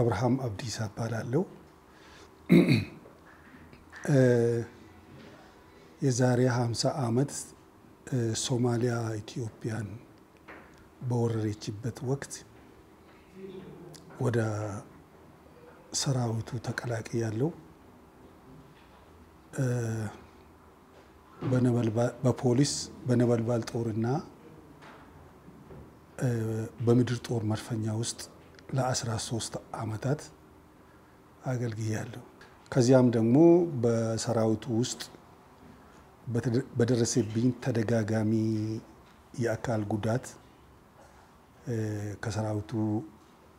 አብርሃም አብዲሳ ባላለው የዛሬ 50 ዓመት ሶማሊያ ኢትዮጵያን በወረረችበት ወቅት ወደ ሰራዊቱ ተቀላቅያለሁ። በፖሊስ በነበልባል ጦርና በምድር ጦር መድፈኛ ውስጥ ለ13 ዓመታት አገልግያለሁ። ከዚያም ደግሞ በሰራዊቱ ውስጥ በደረሰብኝ ተደጋጋሚ የአካል ጉዳት ከሰራዊቱ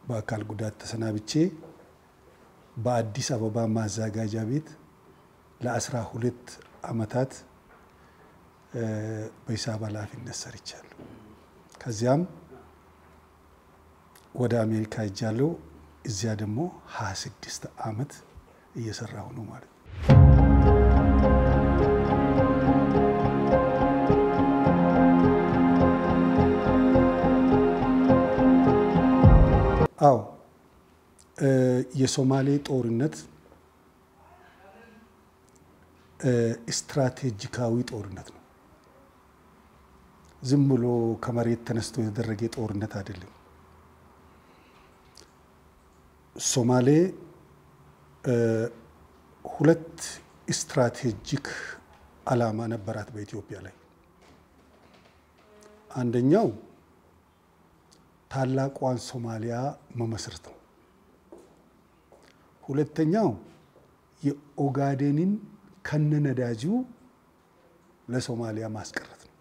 በአካል ጉዳት ተሰናብቼ በአዲስ አበባ ማዘጋጃ ቤት ለ12 ዓመታት በሂሳብ ኃላፊነት ሰርቻለሁ። ከዚያም ወደ አሜሪካ ሄጃለሁ። እዚያ ደግሞ 26 ዓመት እየሰራሁ ነው ማለት ነው። አዎ የሶማሌ ጦርነት ስትራቴጂካዊ ጦርነት ነው። ዝም ብሎ ከመሬት ተነስቶ የተደረገ ጦርነት አይደለም። ሶማሌ ሁለት ስትራቴጂክ ዓላማ ነበራት በኢትዮጵያ ላይ። አንደኛው ታላቋን ሶማሊያ መመስረት ነው። ሁለተኛው የኦጋዴንን ከነነዳጁ ለሶማሊያ ማስቀረት ነው።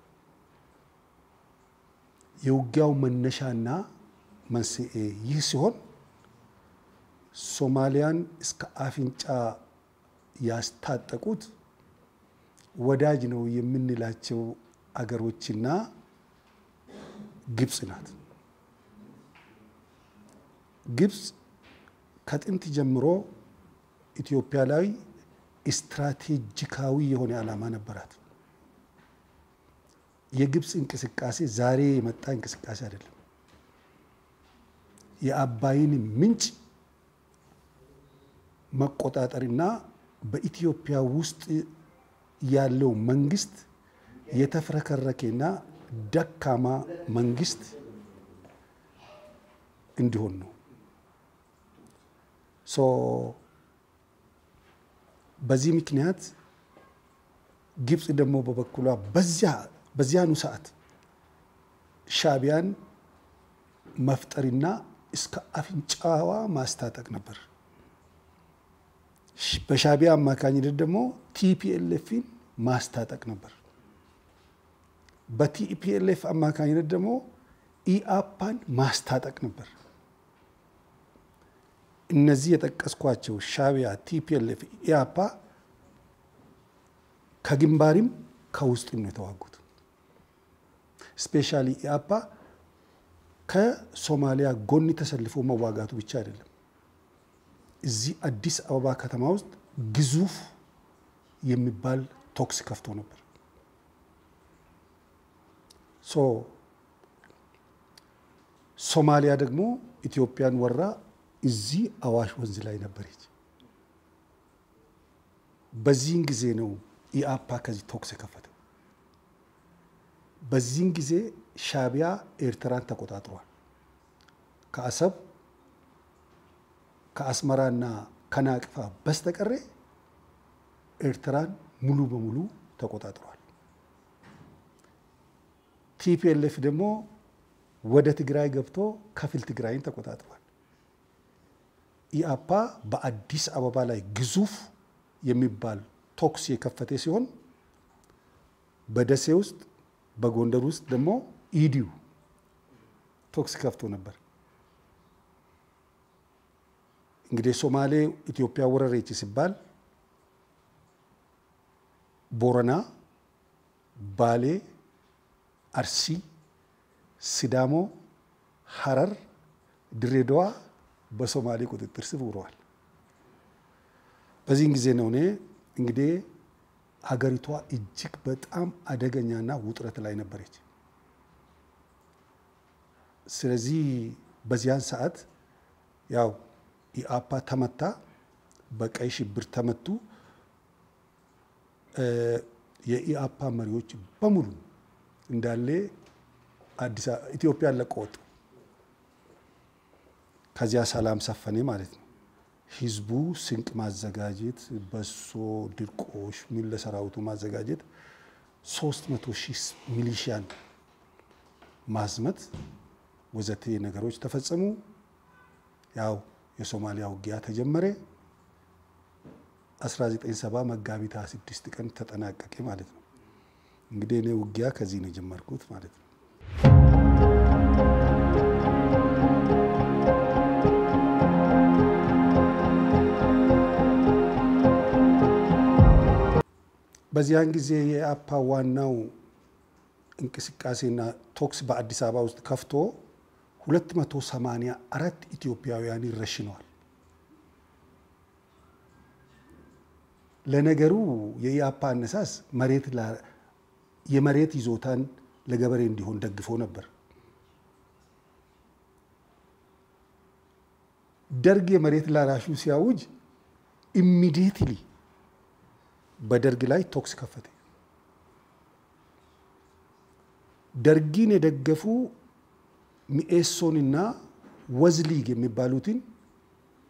የውጊያው መነሻና መንስኤ ይህ ሲሆን ሶማሊያን እስከ አፍንጫ ያስታጠቁት ወዳጅ ነው የምንላቸው አገሮችና ግብጽ ናት። ግብጽ ከጥንት ጀምሮ ኢትዮጵያ ላይ ስትራቴጂካዊ የሆነ ዓላማ ነበራት። የግብጽ እንቅስቃሴ ዛሬ የመጣ እንቅስቃሴ አይደለም። የአባይን ምንጭ መቆጣጠርና በኢትዮጵያ ውስጥ ያለው መንግስት የተፍረከረከና ደካማ መንግስት እንዲሆን ነው። በዚህ ምክንያት ግብጽ ደግሞ በበኩሏ በዚያኑ ሰዓት ሻቢያን መፍጠርና እስከ አፍንጫዋ ማስታጠቅ ነበር። በሻቢያ አማካኝነት ደግሞ ቲፒኤልኤፍን ማስታጠቅ ነበር። በቲፒኤልኤፍ አማካኝነት ደግሞ ኢአፓን ማስታጠቅ ነበር። እነዚህ የጠቀስኳቸው ሻቢያ፣ ቲፒኤልኤፍ፣ ኢአፓ ከግንባርም ከውስጥም ነው የተዋጉት። ስፔሻሊ ኢአፓ ከሶማሊያ ጎን ተሰልፎ መዋጋቱ ብቻ አይደለም። እዚህ አዲስ አበባ ከተማ ውስጥ ግዙፍ የሚባል ቶክስ ከፍቶ ነበር። ሶማሊያ ደግሞ ኢትዮጵያን ወራ እዚህ አዋሽ ወንዝ ላይ ነበረች። በዚህን ጊዜ ነው ኢአፓ ከዚህ ቶክስ የከፈተው። በዚህን ጊዜ ሻቢያ ኤርትራን ተቆጣጥሯል። ከአሰብ ከአስመራና ከናቅፋ በስተቀር ኤርትራን ሙሉ በሙሉ ተቆጣጥሯል። ቲፒኤልኤፍ ደግሞ ወደ ትግራይ ገብቶ ከፊል ትግራይን ተቆጣጥሯል። ኢአፓ በአዲስ አበባ ላይ ግዙፍ የሚባል ቶክስ የከፈተ ሲሆን በደሴ ውስጥ በጎንደር ውስጥ ደግሞ ኢዲዩ ቶክስ ከፍቶ ነበር። እንግዲህ ሶማሌ ኢትዮጵያ ወረረች ሲባል ቦረና፣ ባሌ፣ አርሲ፣ ሲዳሞ፣ ሐረር፣ ድሬዳዋ በሶማሌ ቁጥጥር ስር ውለዋል። በዚህን ጊዜ ነው እንግዲህ ሀገሪቷ እጅግ በጣም አደገኛና ውጥረት ላይ ነበረች። ስለዚህ በዚያን ሰዓት ያው ኢአፓ ተመታ በቀይ ሽብር ተመቱ የኢአፓ መሪዎች በሙሉ እንዳለ አዲስ ኢትዮጵያ ለቆጥ ከዚያ ሰላም ሰፈነ ማለት ነው ህዝቡ ስንቅ ማዘጋጀት በሶ ድርቆሽ ምን ለሰራውቱ ማዘጋጀት 300,000 ሚሊሺያን ማዝመት ወዘተ ነገሮች ተፈጸሙ ያው የሶማሊያ ውጊያ ተጀመረ 1970 መጋቢት 26 ቀን ተጠናቀቀ ማለት ነው እንግዲህ እኔ ውጊያ ከዚህ ነው ጀመርኩት ማለት ነው በዚያን ጊዜ የኢአፓ ዋናው እንቅስቃሴና ቶክስ በአዲስ አበባ ውስጥ ከፍቶ 284 ኢትዮጵያውያን ይረሽነዋል ለነገሩ የኢአፓ አነሳስ የመሬት ይዞታን ለገበሬ እንዲሆን ደግፎ ነበር ደርግ የመሬት ላራሹ ሲያውጅ ኢሚዲየትሊ በደርግ ላይ ቶክስ ከፈተ ደርጊን የደገፉ ሚኤሶንና ወዝሊግ የሚባሉትን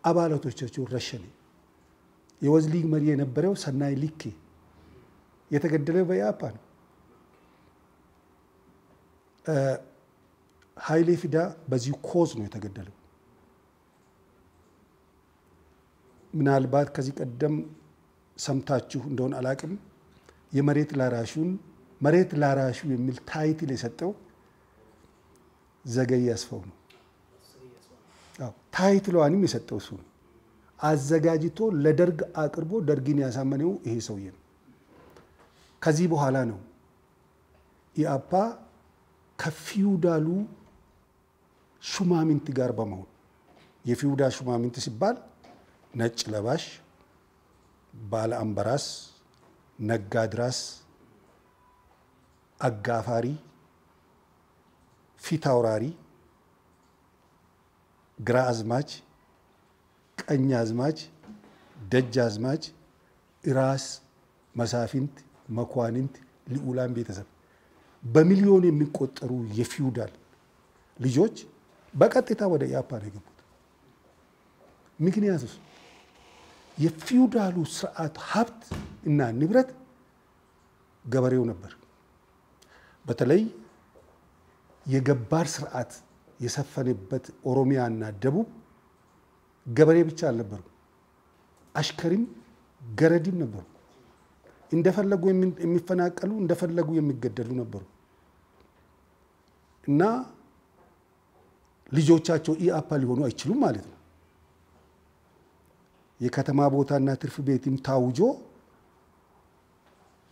አባላቶቻቸው ረሸነ የወዝሊግ መሪ የነበረው ሰናይ ሊኬ የተገደለው በኢአፓ ነው ኃይሌ ፊዳ በዚህ ኮዝ ነው የተገደለው ምናልባት ከዚህ ቀደም ሰምታችሁ እንደሆነ አላቅም የመሬት ላራሹን መሬት ላራሹ የሚል ታይትል የሰጠው ዘገየ ያስፈው ነው አዎ ታይትሏንም የሰጠው እሱ ነው አዘጋጅቶ ለደርግ አቅርቦ ደርግን ያሳመነው ይሄ ሰውዬ ነው ከዚህ በኋላ ነው ኢአፓ ከፊውዳሉ ሹማምንት ጋር በመሆን የፊውዳ ሹማምንት ሲባል ነጭ ለባሽ ባለ አምበራስ ነጋድራስ አጋፋሪ ፊታውራሪ ግራዝማች ቀኛዝማች ደጃዝማች ራስ መሳፍንት መኳንንት ሊኡላን ቤተሰብ በሚሊዮን የሚቆጠሩ የፊውዳል ልጆች በቀጥታ ወደ ኢአፓ ነው የገቡት ምክንያቱም የፊውዳሉ ስርዓት ሀብት እና ንብረት ገበሬው ነበር በተለይ የገባር ስርዓት የሰፈነበት ኦሮሚያና ደቡብ ገበሬ ብቻ አልነበሩ አሽከሪም ገረዲም ነበሩ እንደፈለጉ የሚፈናቀሉ እንደፈለጉ የሚገደሉ ነበሩ እና ልጆቻቸው ኢአፓ ሊሆኑ አይችሉም ማለት ነው የከተማ ቦታና ትርፍ ቤትም ታውጆ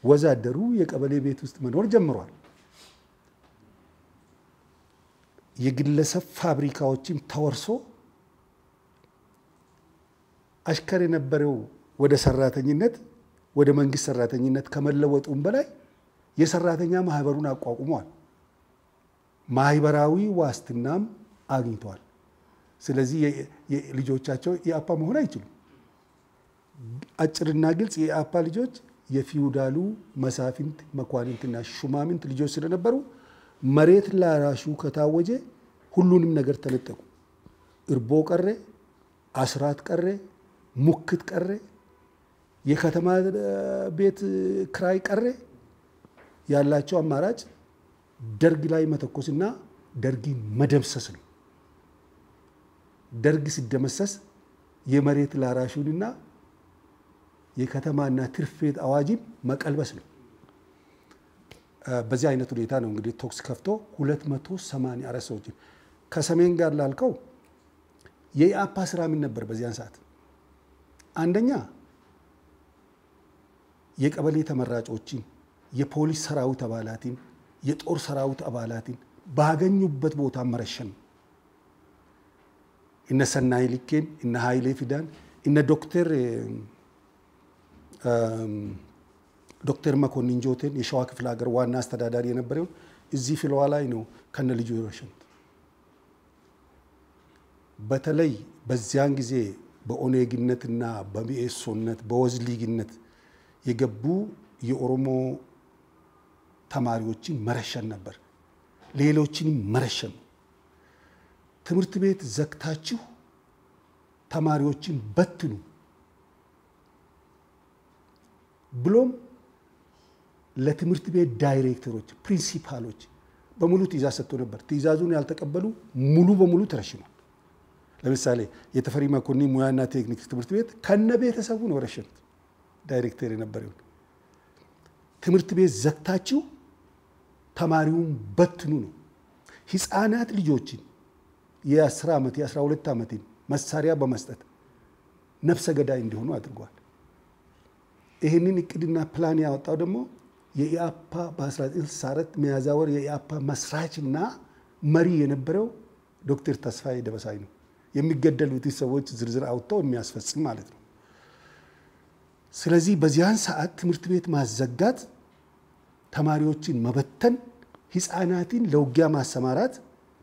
ወዛደሩ የቀበሌ ቤት ውስጥ መኖር ጀምሯል የግለሰብ ፋብሪካዎችም ተወርሶ አሽከር የነበረው ወደ ሰራተኝነት ወደ መንግስት ሰራተኝነት ከመለወጡም በላይ የሰራተኛ ማህበሩን አቋቁሟል ማህበራዊ ዋስትናም አግኝቷል ስለዚህ የልጆቻቸው ኢአፓ መሆን አይችሉም አጭርና ግልጽ የኢአፓ ልጆች የፊውዳሉ መሳፍንት መኳንንትና ሹማምንት ልጆች ስለነበሩ መሬት ላራሹ ከታወጀ ሁሉንም ነገር ተነጠቁ እርቦ ቀረ አስራት ቀረ ሙክት ቀረ የከተማ ቤት ክራይ ቀረ ያላቸው አማራጭ ደርግ ላይ መተኮስና ደርግን መደምሰስ ነው ደርግ ሲደመሰስ የመሬት ላራሹንና የከተማና ትርፍ ቤት አዋጅን መቀልበስ ነው በዚህ አይነት ሁኔታ ነው እንግዲህ ቶክስ ከፍቶ 284 ሰዎች ከሰሜን ጋር ላልከው የኢአፓ ስራ ምን ነበር በዚያን ሰዓት አንደኛ የቀበሌ ተመራጮችን የፖሊስ ሰራዊት አባላትን የጦር ሰራዊት አባላትን ባገኙበት ቦታ መረሸን እነ ሰናይ ሊኬን እነ ኃይሌ ፊዳን እነ ዶክተር መኮንን ጆቴን የሸዋ ክፍለ ሀገር ዋና አስተዳዳሪ የነበረው እዚህ ፍለዋ ላይ ነው ከነ ልጁ ይረሸኑት በተለይ በዚያን ጊዜ በኦኔግነትና በሚኤሶነት በወዝሊግነት የገቡ የኦሮሞ ተማሪዎችን መረሸን ነበር። ሌሎችንም መረሸን። ትምህርት ቤት ዘግታችሁ ተማሪዎችን በትኑ ብሎም ለትምህርት ቤት ዳይሬክተሮች ፕሪንሲፓሎች በሙሉ ትዕዛዝ ሰጥቶ ነበር። ትዕዛዙን ያልተቀበሉ ሙሉ በሙሉ ተረሽኗል። ለምሳሌ የተፈሪ መኮንን ሙያና ቴክኒክ ትምህርት ቤት ከነ ቤተሰቡ ነው ረሸኑት። ዳይሬክተር የነበረው ትምህርት ቤት ዘግታችሁ ተማሪውን በትኑ ነው። ህፃናት ልጆችን የ10 ዓመት የ12 ዓመት መሳሪያ በመስጠት ነፍሰ ገዳይ እንዲሆኑ አድርጓል። ይሄንን እቅድና ፕላን ያወጣው ደግሞ የኢአፓ በ1964 ሚያዝያ ወር የኢአፓ መስራችና መሪ የነበረው ዶክተር ተስፋዬ ደበሳይ ነው። የሚገደሉት ሰዎች ዝርዝር አውጥተው የሚያስፈጽም ማለት ነው። ስለዚህ በዚያን ሰዓት ትምህርት ቤት ማዘጋት፣ ተማሪዎችን መበተን፣ ህፃናትን ለውጊያ ማሰማራት፣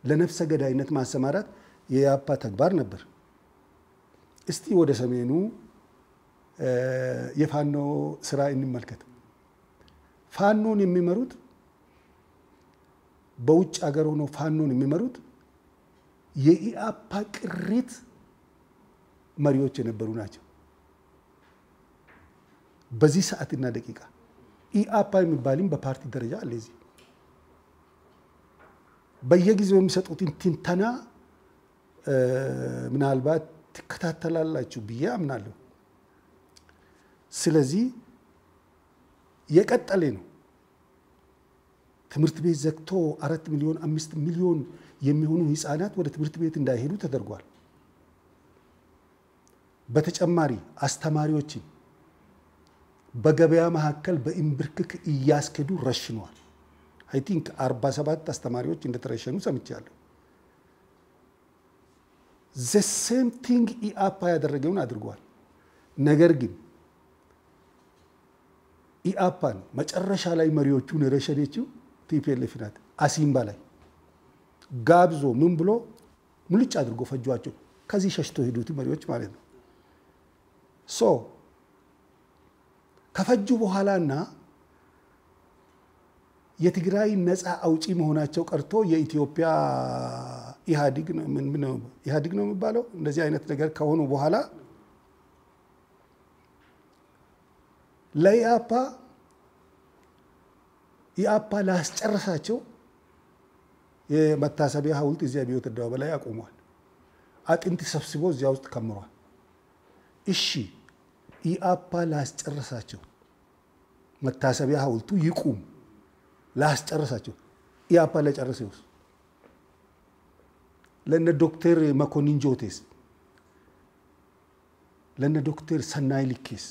ለነፍሰ ገዳይነት ማሰማራት የኢአፓ ተግባር ነበር። እስቲ ወደ ሰሜኑ የፋኖ ስራ እንመልከት። ፋኖን የሚመሩት በውጭ ሀገር ሆኖ ፋኖን የሚመሩት የኢአፓ ቅሪት መሪዎች የነበሩ ናቸው። በዚህ ሰዓትና ደቂቃ ኢአፓ የሚባልም በፓርቲ ደረጃ አለ። እዚህ በየጊዜው የሚሰጡትን ትንተና ምናልባት ትከታተላላችሁ ብዬ አምናለሁ። ስለዚህ የቀጠለ ነው። ትምህርት ቤት ዘግቶ 4 ሚሊዮን 5 ሚሊዮን የሚሆኑ ህፃናት ወደ ትምህርት ቤት እንዳይሄዱ ተደርጓል። በተጨማሪ አስተማሪዎችን በገበያ መካከል በእምብርክክ እያስከዱ ረሽኗል። አይ ቲንክ 47 አስተማሪዎች እንደተረሸኑ ሰምቻለሁ። the same thing ኢአፓ ያደረገውን አድርጓል። ነገር ግን ኢአፓን መጨረሻ ላይ መሪዎቹን ረሸነችው ቲፒኤልኤፍ ናት። አሲምባ ላይ ጋብዞ ምን ብሎ ሙልጭ አድርጎ ፈጇቸው። ከዚህ ሸሽቶ ሄዱት መሪዎች ማለት ነው። ከፈጁ በኋላና የትግራይ ነፃ አውጪ መሆናቸው ቀርቶ የኢትዮጵያ ኢህአዲግ ነው የሚባለው እንደዚህ አይነት ነገር ከሆኑ በኋላ ለኢአፓ ላስጨረሳቸው የመታሰቢያ ሐውልት እዚያ ቢወት አደባባይ ላይ አቆሟል። አጥንት ሰብስቦ እዚያ ውስጥ ከምሯል። እሺ ኢአፓ ላስጨረሳቸው መታሰቢያ ሐውልቱ ይቁም ላስጨረሳቸው ኢአፓ ለጨረሰውስ ለነ ዶክተር መኮንን ጆቴስ ለነ ዶክተር ሰናይ ልኬስ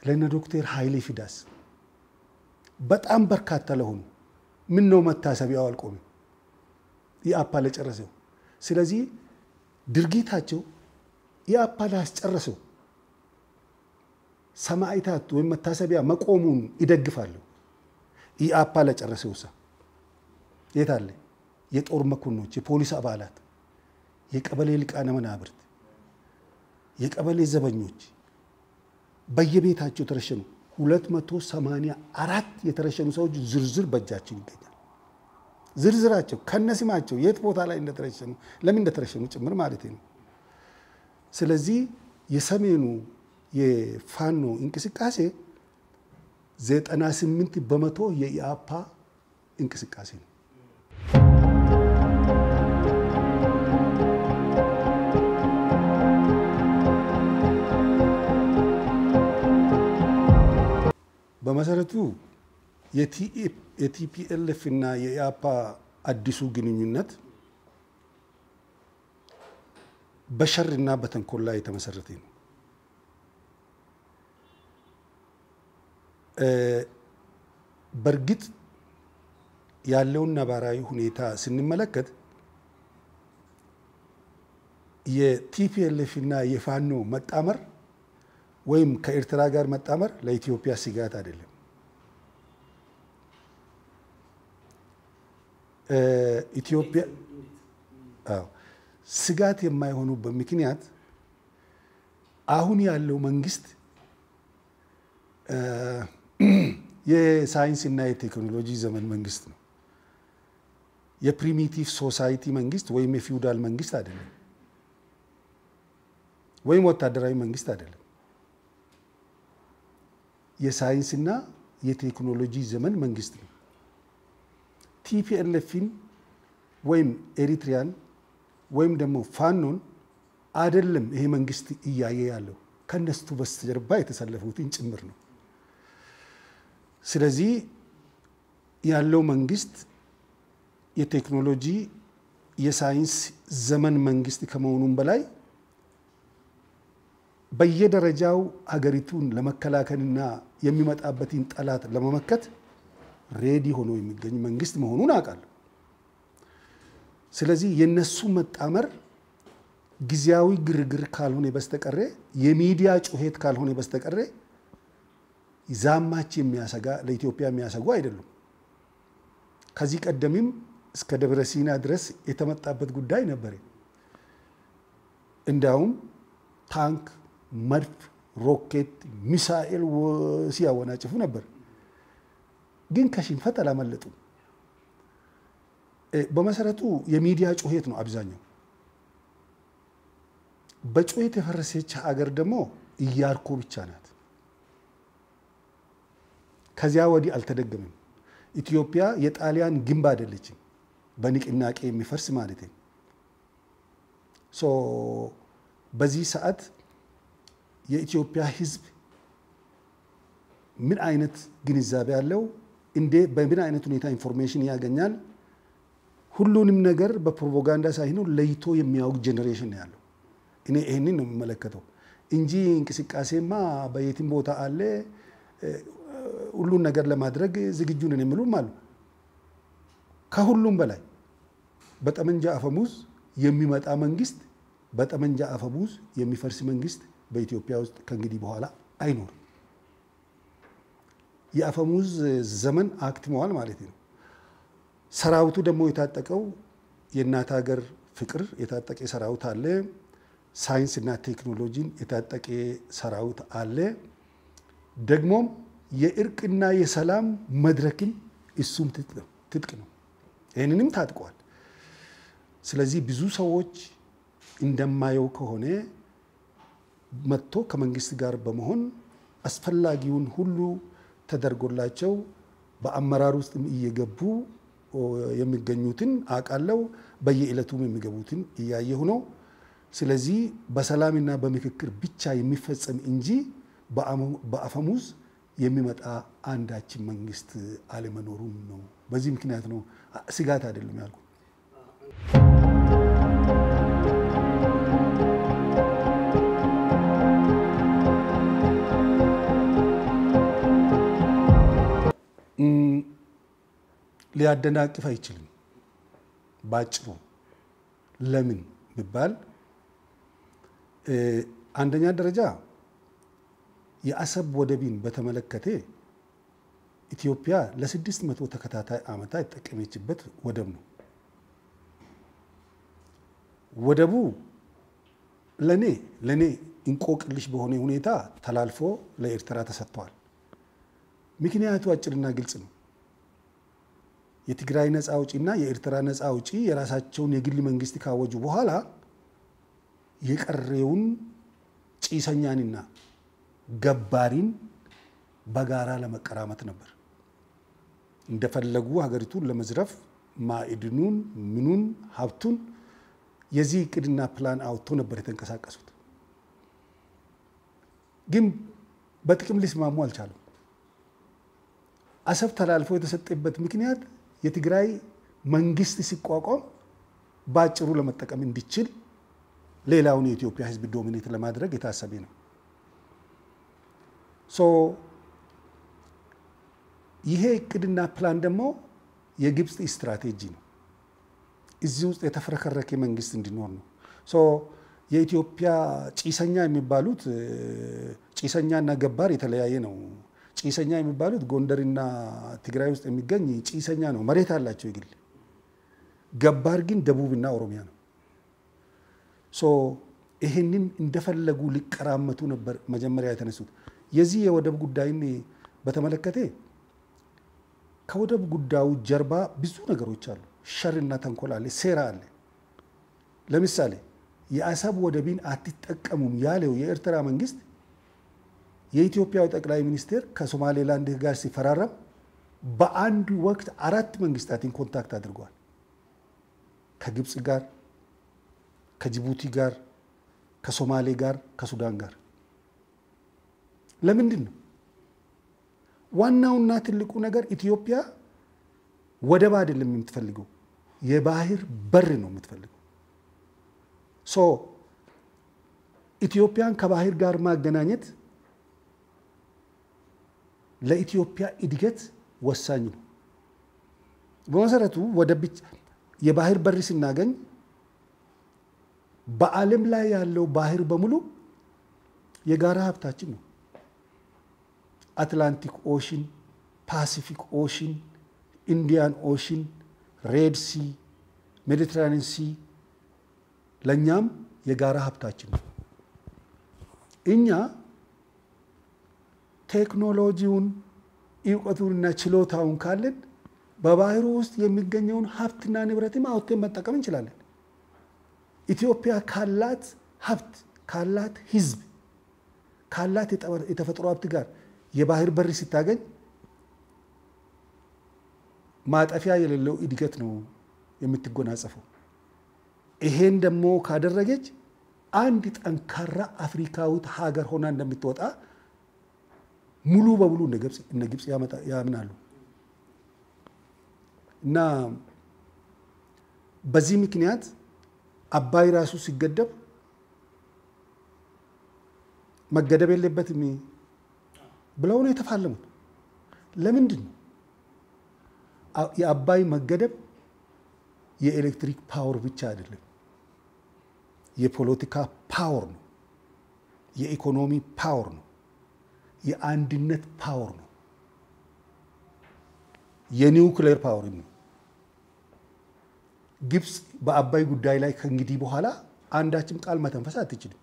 ለነ ዶክተር ኃይሌ ፊዳስ በጣም በርካታ ለሆኑ ምን ነው መታሰቢያው አልቆም ኢአፓ ለጨረሰው። ስለዚህ ድርጊታቸው ኢአፓ ላስጨረሰው ሰማዕታት ወይ መታሰቢያ መቆሙን ይደግፋሉ። ኢአፓ ለጨረሰው የታለ የጦር መኮንኖች፣ የፖሊስ አባላት፣ የቀበሌ ሊቃነ መናብርት፣ የቀበሌ ዘበኞች በየቤታቸው ተረሸኑ። 284 የተረሸኑ ሰዎች ዝርዝር በእጃችን ይገኛል። ዝርዝራቸው ከነስማቸው የት ቦታ ላይ እንደተረሸኑ ለምን እንደተረሸኑ ጭምር ማለት ነው። ስለዚህ የሰሜኑ የፋኖ እንቅስቃሴ 98% የኢአፓ እንቅስቃሴ ነው። በመሰረቱ የቲፒኤልኤፍ እና የኢአፓ አዲሱ ግንኙነት በሸርና በተንኮል ላይ የተመሰረተ ነው። በርግጥ ያለውን ነባራዊ ሁኔታ ስንመለከት የቲፒኤልኤፍ እና የፋኖ መጣመር ወይም ከኤርትራ ጋር መጣመር ለኢትዮጵያ ስጋት አይደለም። ኢትዮጵያ ስጋት የማይሆኑበት ምክንያት አሁን ያለው መንግስት የሳይንስና የቴክኖሎጂ ዘመን መንግስት ነው። የፕሪሚቲቭ ሶሳይቲ መንግስት ወይም የፊውዳል መንግስት አይደለም፣ ወይም ወታደራዊ መንግስት አይደለም። የሳይንስና የቴክኖሎጂ ዘመን መንግስት ነው። ቲፒኤልኤፍን ወይም ኤሪትሪያን ወይም ደግሞ ፋኖን አይደለም ይሄ መንግስት እያየ ያለው ከነሱ በስተጀርባ የተሰለፉትን ጭምር ነው። ስለዚህ ያለው መንግስት የቴክኖሎጂ የሳይንስ ዘመን መንግስት ከመሆኑም በላይ በየደረጃው ሀገሪቱን ለመከላከልና የሚመጣበትን ጠላት ለመመከት ሬዲ ሆኖ የሚገኝ መንግስት መሆኑን አውቃለሁ። ስለዚህ የነሱ መጣመር ጊዜያዊ ግርግር ካልሆነ በስተቀር የሚዲያ ጩኸት ካልሆነ በስተቀር ዛማች የሚያሰጋ ለኢትዮጵያ የሚያሰጉ አይደሉም። ከዚህ ቀደምም እስከ ደብረ ሲና ድረስ የተመጣበት ጉዳይ ነበር። እንዳውም ታንክ፣ መድፍ፣ ሮኬት፣ ሚሳኤል ሲያወናጭፉ ነበር። ግን ከሽንፈት አላመለጡም። በመሰረቱ የሚዲያ ጩኸት ነው አብዛኛው። በጩኸት የፈረሰች ሀገር ደግሞ ኢያሪኮ ብቻ ናት። ከዚያ ወዲህ አልተደገመም። ኢትዮጵያ የጣሊያን ግንብ አይደለችም በንቅናቄ የሚፈርስ ማለት ነው። በዚህ ሰዓት የኢትዮጵያ ህዝብ ምን አይነት ግንዛቤ ያለው በምን አይነት ሁኔታ ኢንፎርሜሽን ያገኛል? ሁሉንም ነገር በፕሮፓጋንዳ ሳይሆን ለይቶ የሚያውቅ ጄኔሬሽን ያለው እኔ ይሄንን ነው የምመለከተው እንጂ እንቅስቃሴማ በየትም ቦታ አለ ሁሉን ነገር ለማድረግ ዝግጁ ነን የሚሉም አሉ። ከሁሉም በላይ በጠመንጃ አፈሙዝ የሚመጣ መንግስት፣ በጠመንጃ አፈሙዝ የሚፈርስ መንግስት በኢትዮጵያ ውስጥ ከእንግዲህ በኋላ አይኖርም። የአፈሙዝ ዘመን አክትመዋል ማለት ነው። ሰራዊቱ ደግሞ የታጠቀው የእናት ሀገር ፍቅር የታጠቀ ሰራዊት አለ። ሳይንስና ቴክኖሎጂን የታጠቀ ሰራዊት አለ። ደግሞም የእርቅና የሰላም መድረክም እሱም ትጥቅ ነው። ይህንንም ታጥቀዋል። ስለዚህ ብዙ ሰዎች እንደማየው ከሆነ መጥቶ ከመንግስት ጋር በመሆን አስፈላጊውን ሁሉ ተደርጎላቸው በአመራር ውስጥ እየገቡ የሚገኙትን አውቃለሁ። በየዕለቱም የሚገቡትን እያየሁ ነው። ስለዚህ በሰላምና በምክክር ብቻ የሚፈጸም እንጂ በአፈሙዝ የሚመጣ አንዳችን መንግስት አለመኖሩም ነው። በዚህ ምክንያት ነው ስጋት አይደለም ያልኩት። ሊያደናቅፍ አይችልም ባጭሩ። ለምን ቢባል አንደኛ ደረጃ የአሰብ ወደብን በተመለከተ ኢትዮጵያ ለ600 ተከታታይ ዓመታት የተጠቀመችበት ወደብ ነው። ወደቡ ለኔ እንቆቅልሽ በሆነ ሁኔታ ተላልፎ ለኤርትራ ተሰጥቷል። ምክንያቱ አጭርና ግልጽ ነው። የትግራይ ነፃ አውጪና የኤርትራ ነፃ አውጪ የራሳቸውን የግል መንግስት ካወጁ በኋላ የቀረውን ጭሰኛንና ገባሪን በጋራ ለመቀራመት ነበር። እንደፈለጉ ሀገሪቱን ለመዝረፍ ማዕድኑን፣ ምኑን፣ ሀብቱን የዚህ እቅድና ፕላን አውጥቶ ነበር የተንቀሳቀሱት። ግን በጥቅም ሊስማሙ አልቻሉም። አሰብ ተላልፎ የተሰጠበት ምክንያት የትግራይ መንግስት ሲቋቋም ባጭሩ ለመጠቀም እንዲችል ሌላውን የኢትዮጵያ ህዝብ ዶሚኔት ለማድረግ የታሰበ ነው። ይሄ እቅድና ፕላን ደግሞ የግብጽ ስትራቴጂ ነው። እዚህ ውስጥ የተፈረከረከ መንግስት እንዲኖር ነው። የኢትዮጵያ ጭሰኛ የሚባሉት ጭሰኛና ገባር የተለያየ ነው። ጭሰኛ የሚባሉት ጎንደርና ትግራይ ውስጥ የሚገኝ ጭሰኛ ነው፣ መሬት አላቸው ይግል። ገባር ግን ደቡብና ኦሮሚያ ነው። ሶ ይሄንን እንደፈለጉ ሊቀራመቱ ነበር መጀመሪያ የተነሱት። የዚህ የወደብ ጉዳይን በተመለከተ ከወደብ ጉዳዩ ጀርባ ብዙ ነገሮች አሉ። ሸርና ተንኮል አለ፣ ሴራ አለ። ለምሳሌ የአሰብ ወደብን አትጠቀሙም ያለው የኤርትራ መንግስት የኢትዮጵያው ጠቅላይ ሚኒስትር ከሶማሌላንድ ጋር ሲፈራረም በአንድ ወቅት 4 መንግስታትን ኮንታክት አድርጓል። ከግብጽ ጋር፣ ከጅቡቲ ጋር፣ ከሶማሌ ጋር፣ ከሱዳን ጋር። ለምንድን ነው? ዋናውና ትልቁ ነገር ኢትዮጵያ ወደብ አይደለም የምትፈልገው፣ የባህር በር ነው የምትፈልገው። ሶ ኢትዮጵያን ከባህር ጋር ማገናኘት ለኢትዮጵያ እድገት ወሳኝ ነው። በመሰረቱ ወደብ የባህር በር ስናገኝ በዓለም ላይ ያለው ባህር በሙሉ የጋራ ሀብታችን ነው። አትላንቲክ ኦሽን፣ ፓሲፊክ ኦሽን፣ ኢንዲያን ኦሽን፣ ሬድ ሲ፣ ሜዲትራኒያን ሲ ለኛም የጋራ ሀብታችን ነው። እኛ ቴክኖሎጂውን እውቀቱንና ችሎታውን ካለን በባህሩ ውስጥ የሚገኘውን ሀብትና ንብረትም አውጥተን መጠቀም እንችላለን። ኢትዮጵያ ካላት ሀብት፣ ካላት ህዝብ፣ ካላት የተፈጥሮ ሀብት ጋር የባህር በር ስታገኝ ማጠፊያ የሌለው እድገት ነው የምትጎናጸፈው። ይሄን ደግሞ ካደረገች አንድ ጠንካራ አፍሪካዊት ሀገር ሆና እንደምትወጣ ሙሉ በሙሉ እነ ግብጽ ያምናሉ። እና በዚህ ምክንያት አባይ ራሱ ሲገደብ መገደብ የለበትም ብለው ነው የተፋለሙት። ለምንድን ነው? የአባይ መገደብ የኤሌክትሪክ ፓወር ብቻ አይደለም፣ የፖለቲካ ፓወር ነው፣ የኢኮኖሚ ፓወር ነው፣ የአንድነት ፓወር ነው፣ የኒውክሌር ፓወር ነው። ግብጽ በአባይ ጉዳይ ላይ ከእንግዲህ በኋላ አንዳችም ቃል መተንፈስ አትችልም።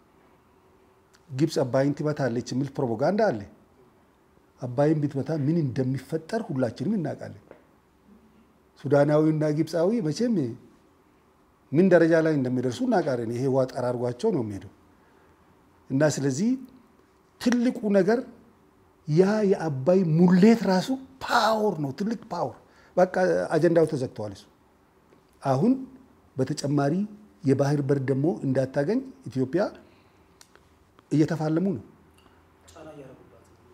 ግብጽ አባይን ትመታለች የሚል ፕሮፓጋንዳ አለ። አባይን ብትመታ ምን እንደሚፈጠር ሁላችንም እናውቃለን። ሱዳናዊና ግብጻዊ መቼም ምን ደረጃ ላይ እንደሚደርሱ እናውቃለን። ይሄ ውሃ ጠራርጓቸው ነው የሚሄደው። እና ስለዚህ ትልቁ ነገር ያ የአባይ ሙሌት ራሱ ፓወር ነው፣ ትልቅ ፓወር። በቃ አጀንዳው ተዘግቷል እሱ። አሁን በተጨማሪ የባህር በር ደግሞ እንዳታገኝ ኢትዮጵያ እየተፋለሙ ነው።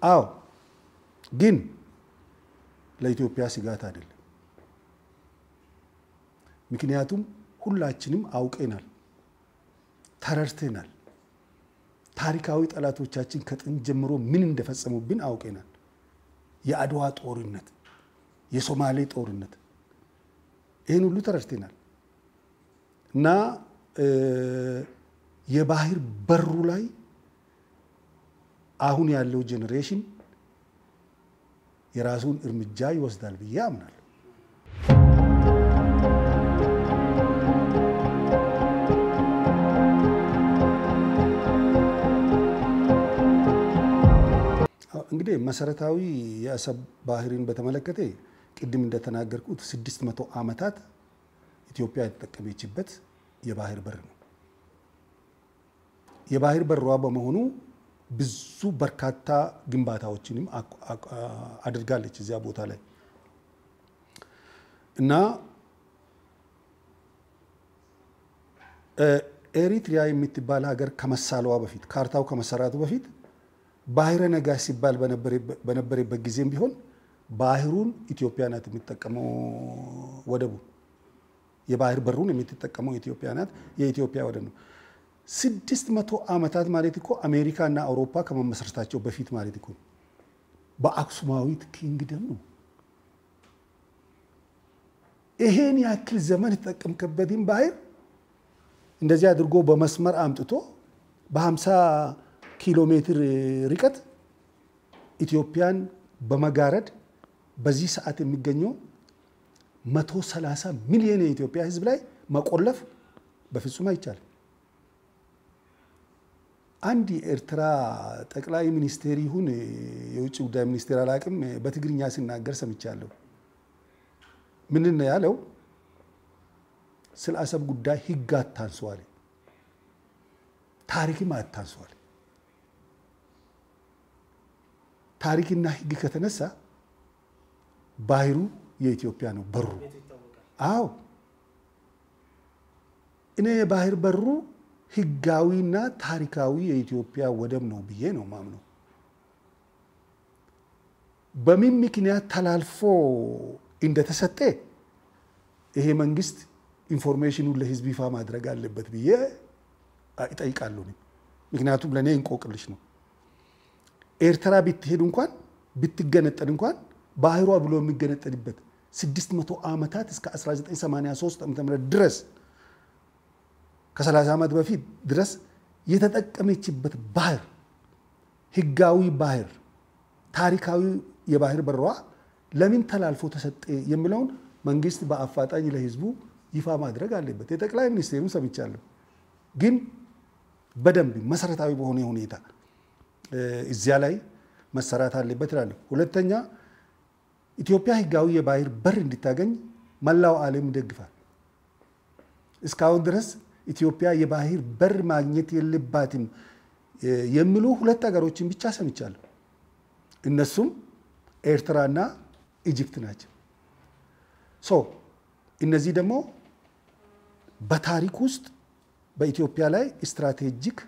አዎ፣ ግን ለኢትዮጵያ ስጋት አይደለም። ምክንያቱም ሁላችንም አውቀናል፣ ተረድተናል። ታሪካዊ ጠላቶቻችን ከጥንት ጀምሮ ምን እንደፈጸሙብን አውቀናል። የአድዋ ጦርነት፣ የሶማሌ ጦርነት፣ ይህን ሁሉ ተረድተናል። እና የባህር በሩ ላይ አሁን ያለው ጄኔሬሽን የራሱን እርምጃ ይወስዳል ብዬ አምናለሁ። እንግዲህ መሰረታዊ የአሰብ ባህርን በተመለከተ ቅድም እንደተናገርኩት 600 ዓመታት ኢትዮጵያ የተጠቀመችበት የባህር በር ነው። የባህር በሯ በመሆኑ ብዙ በርካታ ግንባታዎችንም አድርጋለች እዚያ ቦታ ላይ እና ኤሪትሪያ የምትባል ሀገር ከመሳለዋ በፊት ካርታው ከመሰራቱ በፊት ባህረ ነጋሽ ሲባል በነበረበት ጊዜም ቢሆን ባህሩን ኢትዮጵያ ናት የምትጠቀመው። ወደቡ የባህር በሩን የምትጠቀመው ኢትዮጵያ ናት። የኢትዮጵያ ወደብ ነው። 600 ዓመታት ማለት እኮ አሜሪካና አውሮፓ ከመመስረታቸው በፊት ማለት እኮ በአክሱማዊት ኪንግደም ነው። ይሄን ያክል ዘመን ተጠቀምከበትን ባህር እንደዚህ አድርጎ በመስመር አምጥቶ በ50 ኪሎ ሜትር ርቀት ኢትዮጵያን በመጋረድ በዚህ ሰዓት የሚገኘው 130 ሚሊዮን የኢትዮጵያ ሕዝብ ላይ መቆለፍ በፍጹም አይቻልም። አንድ ኤርትራ ጠቅላይ ሚኒስቴር ይሁን የውጭ ጉዳይ ሚኒስቴር አላቅም በትግርኛ ሲናገር ሰምቻለሁ ምን ነው ያለው ስለ አሰብ ጉዳይ ህግ አታንሷል ታሪክም አታንሷል ታሪክና ህግ ከተነሳ ባህሩ የኢትዮጵያ ነው በሩ አው እኔ ባህር በሩ ህጋዊና ታሪካዊ የኢትዮጵያ ወደብ ነው ብዬ ነው ማምነው በምን ምክንያት ተላልፎ እንደተሰጠ ይሄ መንግስት ኢንፎርሜሽኑን ለህዝብ ይፋ ማድረግ አለበት ብዬ እጠይቃለሁ ምክንያቱም ለኔ እንቆቅልሽ ነው ኤርትራ ብትሄድ እንኳን ብትገነጠል እንኳን ባህሯ ብሎ የሚገነጠልበት 600 ዓመታት እስከ 1983 ዓ.ም ድረስ ከ30 ዓመት በፊት ድረስ የተጠቀመችበት ባህር ህጋዊ ባህር ታሪካዊ የባህር በሯ ለምን ተላልፎ ተሰጠ የሚለውን መንግስት በአፋጣኝ ለህዝቡ ይፋ ማድረግ አለበት የጠቅላይ ሚኒስቴሩን ሰምቻለሁ ግን በደንብ መሰረታዊ በሆነ ሁኔታ እዚያ ላይ መሰራት አለበት ይላል ሁለተኛ ኢትዮጵያ ህጋዊ የባህር በር እንድታገኝ መላው ዓለም ደግፋል እስካሁን ድረስ ኢትዮጵያ የባህር በር ማግኘት የለባትም የሚሉ ሁለት ሀገሮችን ብቻ ሰምቻለሁ እነሱም ኤርትራና ኢጂፕት ናቸው እነዚህ ደግሞ በታሪክ ውስጥ በኢትዮጵያ ላይ ስትራቴጂክ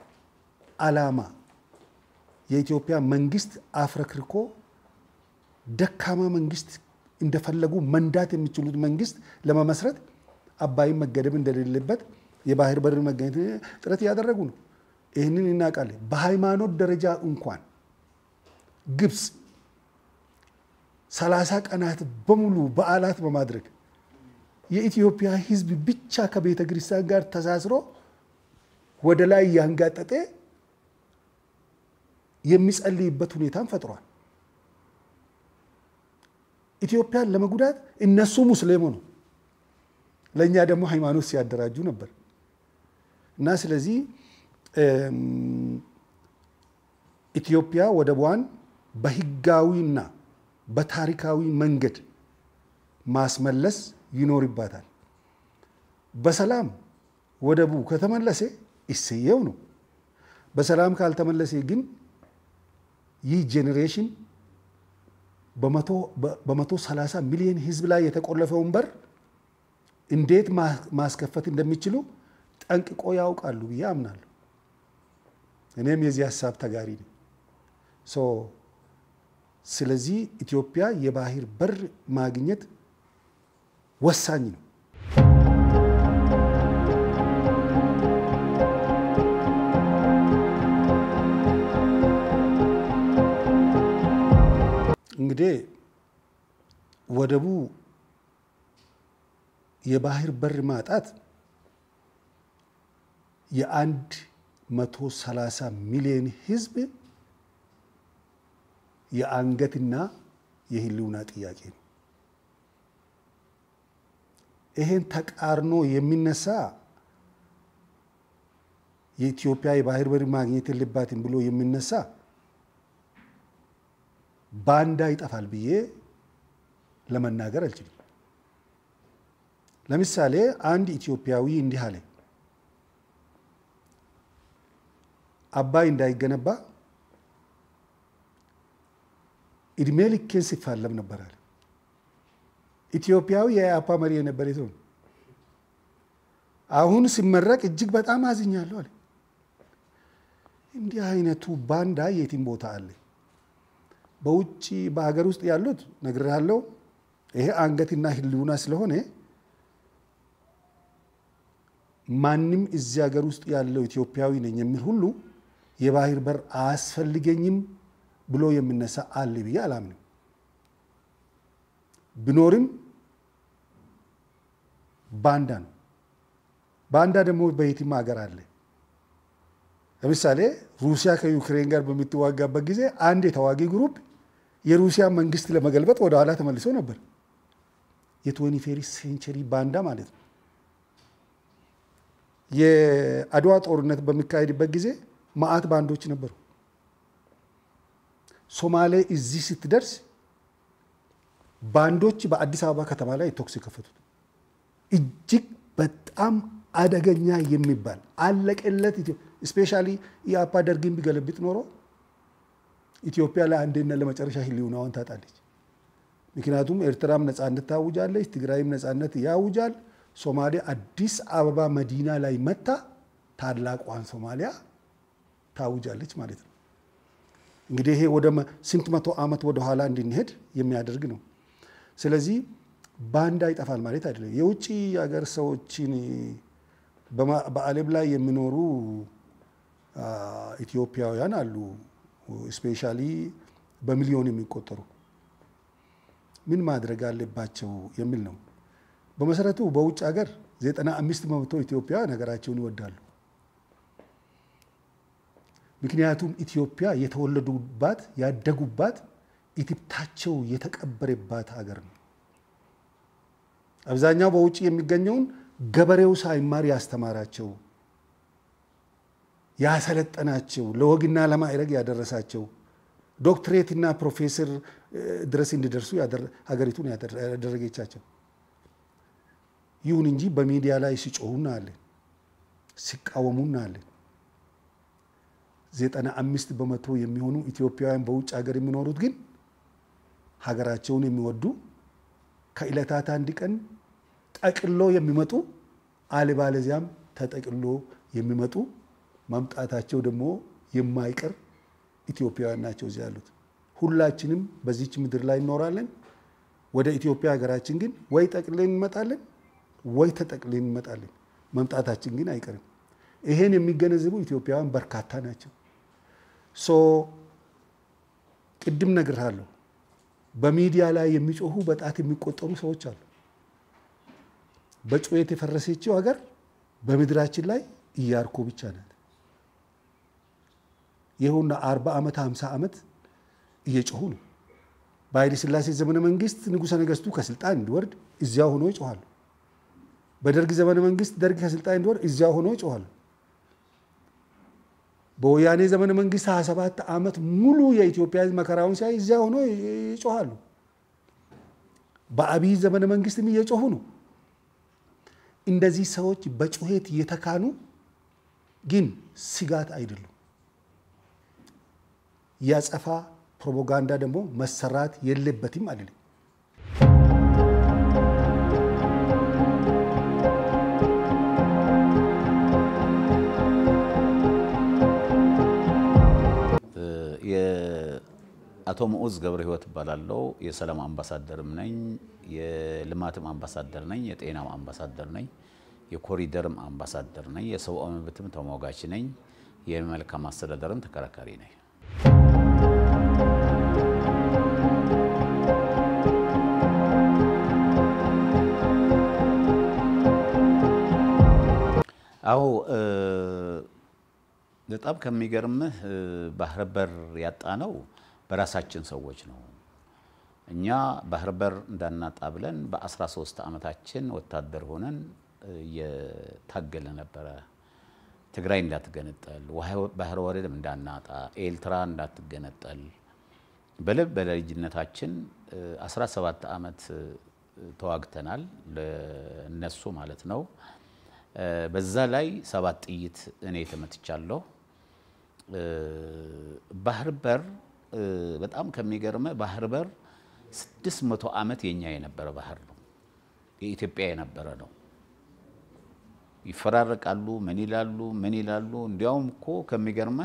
አላማ የኢትዮጵያ መንግስት አፍረክርኮ ደካማ መንግስት እንደፈለጉ መንዳት የሚችሉት መንግስት ለመመስረት አባይ መገደብ እንደሌለበት የባህር በር መገኘት ጥረት ያደረጉ ነው ይሄንን እናቃለን በሃይማኖት ደረጃ እንኳን ግብጽ 30 ቀናት በሙሉ በዓላት በማድረግ የኢትዮጵያ ህዝብ ብቻ ከቤተ ክርስቲያን ጋር ተሳስሮ ወደ ላይ ያንጋጠጠ የሚጸልይበት ሁኔታን ፈጥሯል ኢትዮጵያን ለመጉዳት እነሱ ሙስሊሙ ነው ለኛ ደግሞ ሃይማኖት ሲያደራጁ ነበር እና ስለዚህ ኢትዮጵያ ወደቧን በህጋዊና በታሪካዊ መንገድ ማስመለስ ይኖርባታል በሰላም ወደቡ ከተመለሰ ይሰየው ነው በሰላም ካልተመለሰ ግን ይህ ጄኔሬሽን በ130 ሚሊዮን ህዝብ ላይ የተቆለፈውን በር እንዴት ማስከፈት እንደሚችሉ ጠንቅቆ ያውቃሉ ብዬ አምናለሁ እኔም የዚህ ሐሳብ ተጋሪ ነኝ ስለዚህ ኢትዮጵያ የባህር በር ማግኘት ወሳኝ ነው እንግዲህ ወደቡ የባህር በር ማጣት የ130 ሚሊዮን ህዝብ የአንገትና የህልውና ጥያቄ ነው ይሄን ተቃርኖ የሚነሳ የኢትዮጵያ የባህር በር ማግኘት የለባትም ብሎ የሚነሳ ባንዳ ይጠፋል ብዬ ለመናገር አልችልም ለምሳሌ አንድ ኢትዮጵያዊ እንዲህ አለ አባይ እንዳይገነባ እድሜ ልኬን ሲፋለም ነበር አለ ኢትዮጵያዊ የአፓ መሪ የነበረ ሰው አሁን ሲመረቅ እጅግ በጣም አዝኛለሁ አለ እንዲህ አይነቱ ባንዳ የቲም ቦታ አለ በውጪ በአገር ውስጥ ያሉት ነግሬሃለሁ ይሄ አንገትና ህልውና ስለሆነ ማንንም እዚህ ሀገር ውስጥ ያለው ኢትዮጵያዊ ነኝ የሚል ሁሉ የባህር በር አስፈልገኝም ብሎ የሚነሳ አለ ብዬ አላምንም ቢኖርም ባንዳ ነው ባንዳ ደግሞ በየትም ሀገር አለ ለምሳሌ ሩሲያ ከዩክሬን ጋር በምትዋጋበት ጊዜ አንድ የተዋጊ ግሩፕ የሩሲያ መንግስት ለመገልበጥ ወደ ኋላ ተመልሶ ነበር የ21st ሴንቸሪ ባንዳ ማለት ነው የአድዋ ጦርነት በሚካሄድበት ጊዜ ማአት ባንዶች ነበሩ ሶማሌ እዚህ ስትደርስ ባንዶች በአዲስ አበባ ከተማ ላይ ቶክስ ከፈቱት እጅግ በጣም አደገኛ የሚባል አለቀለት ስፔሻሊ ኢያፓ ደርግን ቢገለብጥ ኖሮ ኢትዮጵያ ላይ አንዴና ለመጨረሻ ህልውናዋን ታጣለች ምክንያቱም ኤርትራም ነፃነት ታውጃለች ትግራይም ነፃነት ያውጃል ሶማሌ አዲስ አበባ መዲና ላይ መጣ ታላቋን ሶማሊያ ታውጃለች ማለት ነው እንግዲህ ይሄ ወደ ስንት መቶ ዓመት ወደ ኋላ እንድንሄድ የሚያደርግ ነው ስለዚህ ባንዳ ይጠፋል ማለት አይደለም የውጪ ሀገር ሰዎችን በዓለም ላይ የሚኖሩ ኢትዮጵያውያን አሉ ስፔሻሊ በሚሊዮን የሚቆጠሩ ምን ማድረግ አለባቸው የሚል ነው በመሰረቱ በውጭ ሀገር 95% ኢትዮጵያ ነገራቸውን ይወዳሉ ምክንያቱም ኢትዮጵያ የተወለዱባት ያደጉባት ኢትዮጵያቸው የተቀበረባት ሀገር ነው አብዛኛው በውጭ የሚገኘውን ገበሬው ሳይማር ያስተማራቸው ያሰለጠናቸው ለወግና ለማዕረግ ያደረሳቸው ዶክትሬትና ፕሮፌሰር ድረስ እንዲደርሱ ሀገሪቱን ያደረገቻቸው ይሁን እንጂ በሚዲያ ላይ ሲጮሁና አለ ሲቃወሙና አለ 95% የሚሆኑ ኢትዮጵያውያን በውጭ ሀገር የሚኖሩት ግን ሀገራቸውን የሚወዱ ከኢለታት አንድ ቀን ጠቅሎ የሚመጡ አለባለዚያም ተጠቅሎ የሚመጡ ማምጣታቸው ደግሞ የማይቀር ኢትዮጵያውያን ናቸው እዚህ ያሉት ሁላችንም በዚህች ምድር ላይ እንኖራለን ወደ ኢትዮጵያ ሀገራችን ግን ወይ ጠቅለን እንመጣለን ወይ ተጠቅለን እንመጣለን ማምጣታችን ግን አይቀርም ይሄን የሚገነዘቡ ኢትዮጵያውያን በርካታ ናቸው ቅድም ነግሬሃለሁ በሚዲያ ላይ የሚጮሁ በጣት የሚቆጠሩ ሰዎች አሉ በጩኸት የፈረሰችው ሀገር በምድራችን ላይ ኢያሪኮ ብቻ ናት ይሁንና 40 ዓመት 50 ዓመት እየጮሁ ነው በኃይለ ሥላሴ ዘመነ መንግስት ንጉሠ ነገስቱ ከስልጣን እንዲወርድ እዚያው ሆኖ ይጮሃሉ በደርግ ዘመነ መንግስት ደርግ ከስልጣን እንዲወርድ እዚያው ሆኖ ይጮሃሉ በወያኔ ዘመነ መንግስት 27 ዓመት ሙሉ የኢትዮጵያ መከራውን ሳይ እዚያው ሆኖ ይጮሃሉ በአብይ ዘመነ መንግስትም እየጮሁ ነው እንደዚህ ሰዎች በጩኸት የተካኑ ግን ስጋት አይደሉም ያጸፋ ፕሮፓጋንዳ ደግሞ መሰራት የለበትም አይደለም አቶ ሙዑዝ ገብረ ህይወት ባላለው የሰላም አምባሳደርም ነኝ የልማትም አምባሳደር ነኝ የጤናም አምባሳደር ነኝ የኮሪደርም አምባሳደር ነኝ የሰብአዊ መብትም ተሟጋች ነኝ የመልካም አስተዳደርም ተከራካሪ ነኝ አዎ በጣም ከሚገርምህ ባህር በር ያጣነው በራሳችን ሰዎች ነው እኛ ባህር በር እንዳናጣ ብለን በ13 ዓመታችን ወታደር ሆነን የታገለ ነበር ትግራይ እንዳትገነጠል ባህር ወደብ እንዳናጣ ኤርትራ እንዳትገነጠል በልጅነታችን 17 ዓመት ተዋግተናል ለነሱ ማለት ነው በዛ ላይ 7 ጥይት እኔ ተመትቻለሁ ባህር በር በጣም ከሚገርመ ባህር በር 600 ዓመት የኛ የነበረ ባህር ነው የኢትዮጵያ የነበረ ነው ይፈራረቃሉ ምን ይላሉ እንዲያውም እኮ ከሚገርመ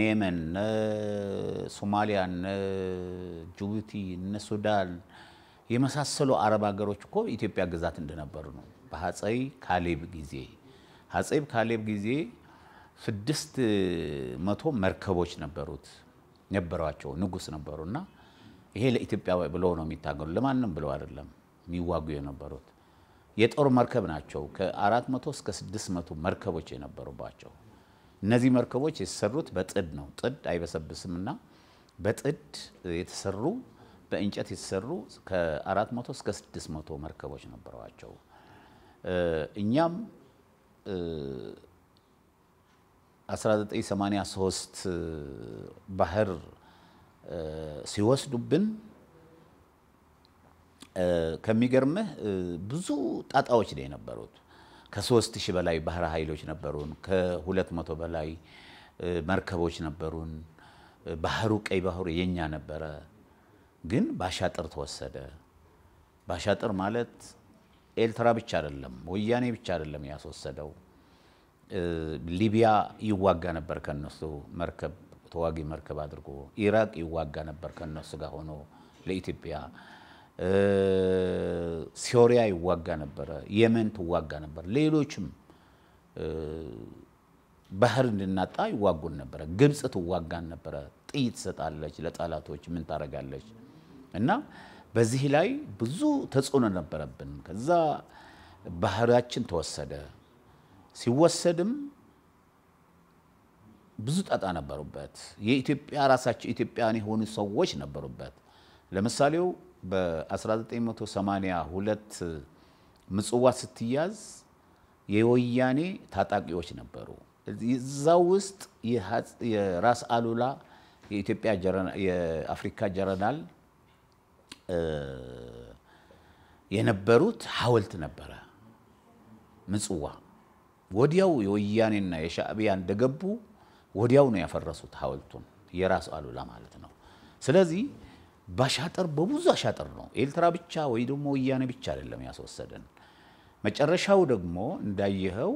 የመን ሶማሊያ ጅቡቲ ሱዳን የመሳሰሉ አረብ ሀገሮች እኮ ኢትዮጵያ ግዛት እንደነበሩ ነው በአፄ ካሌብ ጊዜ 600 መርከቦች ነበሯቸው ንጉስ ነበሩና ይሄ ለኢትዮጵያ ብለው ነው የሚታገሉ ለማንም ብለው አይደለም የሚዋጉ የነበሩት የጦር መርከብ ናቸው ከ400 እስከ 600 መርከቦች የነበሩባቸው እነዚህ መርከቦች የተሰሩት በጥድ ነው ጥድ አይበሰብስምና በጥድ የተሰሩ በእንጨት የተሰሩ ከ400 እስከ 600 መርከቦች ነበሯቸው እኛም 1983 ባህር ሲወስዱብን ከሚገርምህ ብዙ ጣጣዎች ላይ ነበሩት ከ3000 በላይ ባህር ኃይሎች ነበሩን ከ200 በላይ መርከቦች ነበሩን ባህሩ ቀይ ባህሩ የኛ ነበረ ግን ባሻጥር ተወሰደ ባሻጥር ማለት ኤርትራ ብቻ አይደለም ወያኔ ብቻ አይደለም ያስወሰደው ሊቢያ ይዋጋ ነበር ከነሱ መርከብ ተዋጊ መርከብ አድርጎ ኢራቅ ይዋጋ ነበር ከነሱ ጋር ሆኖ ለኢትዮጵያ ሶሪያ ይዋጋ ነበር የመን ትዋጋ ነበር ሌሎችም ባህር እንድናጣ ይዋጉን ነበር ግብጽ ትዋጋን ነበር ጥይት ሰጣለች ለጣላቶች ምን ታረጋለች እና በዚህ ላይ ብዙ ተጽዕኖ ነበረብን ከዛ ባህራችን ተወሰደ ሲወሰድም ብዙ ጣጣ ነበርበት የኢትዮጵያ ራሳቸው ኢትዮጵያውያን የሆኑ ሰዎች ነበሩበት ለምሳሌው በ1982 ምጽዋ ስትያዝ የወያኔ ታጣቂዎች ነበሩ እዛው ውስጥ የራስ አሉላ የኢትዮጵያ የአፍሪካ ጀነራል የነበሩት ሐውልት ነበረ ምጽዋ ወዲያው የወያኔና የሻዕቢያ እንደገቡ ወዲያው ነው ያፈረሱት ሐውልቱን የራስ አሉላ ማለት ነው ስለዚህ ባሻጥር በብዙ አሻጥር ነው ኤርትራ ብቻ ወይ ደግሞ ወያኔ ብቻ አይደለም ያስወሰደን መጨረሻው ደግሞ እንዳየኸው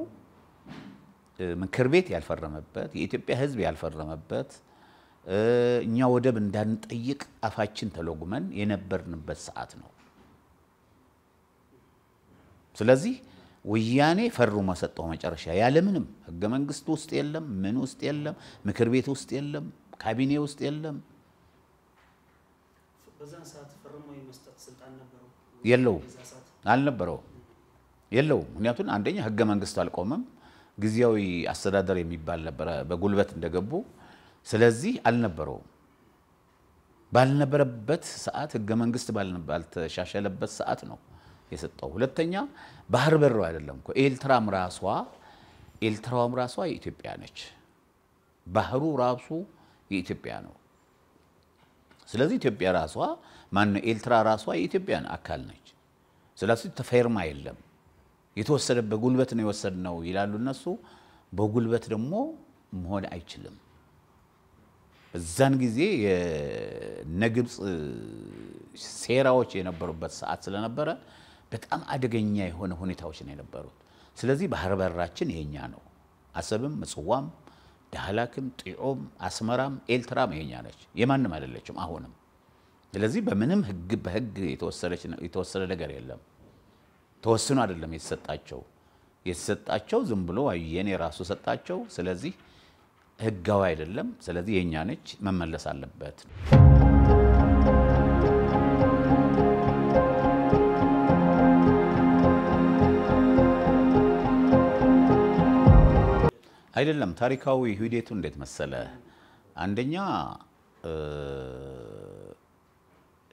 ምክር ቤት ያልፈረመበት የኢትዮጵያ ህዝብ ያልፈረመበት እኛ ወደብ እንዳንጠይቅ አፋችን ተለጉመን የነበርንበት ሰዓት ነው ስለዚህ ወያኔ ፈርሞ ሰጠው መጨረሻ ያለምንም ህገ መንግስት ውስጥ የለም ምን ውስጥ የለም ምክር ቤት ውስጥ የለም ካቢኔ ውስጥ የለም በዛን ሰዓት ፈርሞ የመስጠት ስልጣን ነበረው የለው አልነበረው የለው ምክንያቱም አንደኛ ህገ መንግስት አልቆመም ግዚያዊ አስተዳደር የሚባል ነበር በጉልበት እንደገቡ ስለዚህ አልነበረው ባልነበረበት ሰዓት ህገ መንግስት ባልተሻሻለበት ሰዓት ነው የሰጠው ሁለተኛ ባህር በሩ አይደለም እኮ ኤርትራም ራሷ የኢትዮጵያ ነች ባህሩ ራሱ የኢትዮጵያ ነው ስለዚህ ኢትዮጵያ ራሷ ማን ኤርትራ ራሷ የኢትዮጵያ አካል ነች ስለዚህ ተፈርማ የለም የተወሰደበት ጉልበት ነው የወሰድነው ይላሉ እነሱ በጉልበት ደግሞ መሆን አይችልም በዛን ጊዜ የነግብጽ ሴራዎች የነበሩበት ሰዓት ስለነበረ በጣም አደገኛ የሆነ ሁኔታዎች ነው የነበሩት ስለዚህ ባህር በራችን የኛ ነው አሰብም ምጽዋም ዳህላክም ጢኦም አስመራም ኤርትራም የኛ ነች የማንም አይደለችም አሁንም ስለዚህ በምንም ህግ በህግ የተወሰደ ነገር የለም ተወስኖ አይደለም የተሰጣቸው ዝም ብሎ አየኔ ራሱ ሰጣቸው ስለዚህ ህጋው አይደለም ስለዚህ የኛ ነች መመለስ አለበት አይደለም ታሪካዊ ሂደቱ እንዴት መሰለ አንደኛ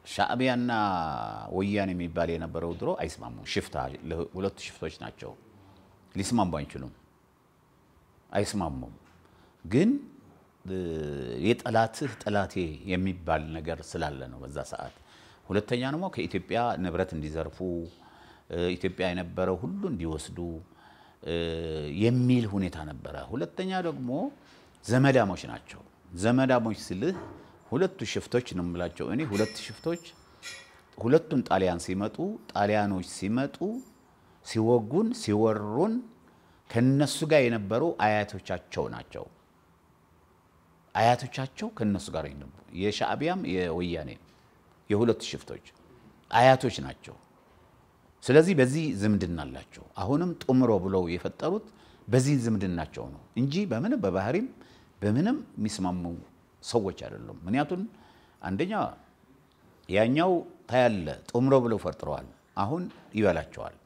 ሻዕቢያና ወያኔ የሚባል የነበረው ድሮ አይስማሙ ሽፍታ ሁለት ሽፍቶች ናቸው ሊስማሙ አይችሉም አይስማሙም ግን የጠላትህ ጠላቴ የሚባል ነገር ስላለ ነው በዛ ሰዓት ሁለተኛ ደግሞ ከኢትዮጵያ ንብረት እንዲዘርፉ ኢትዮጵያ የነበረው ሁሉ እንዲወስዱ የሚል ሁኔታ ነበር ሁለተኛ ደግሞ ዘመዳሞች ናቸው ዘመዳሞች ስልህ ሁለቱ ሽፍቶች ነው የምላቸው እኔ ሁለት ሽፍቶች ሁለቱም ጣሊያን ጣሊያኖች ሲመጡ ሲወጉን ሲወሩን ከነሱ ጋር የነበሩ አያቶቻቸው ናቸው አያቶቻቸው ከነሱ ጋር የነበሩ የሻዕቢያም የወያኔ የሁለት ሽፍቶች አያቶች ናቸው ስለዚህ በዚህ ዝምድና አላቸው አሁንም ጥምሮ ብለው የፈጠሩት በዚህ ዝምድናቸው ነው እንጂ በምን በባህሪም በምንም ሚስማሙ ሰዎች አይደሉም ምክንያቱም አንደኛ ያኛው ታያለ ጥምሮ ብለው ፈጥረዋል አሁን ይበላቸዋል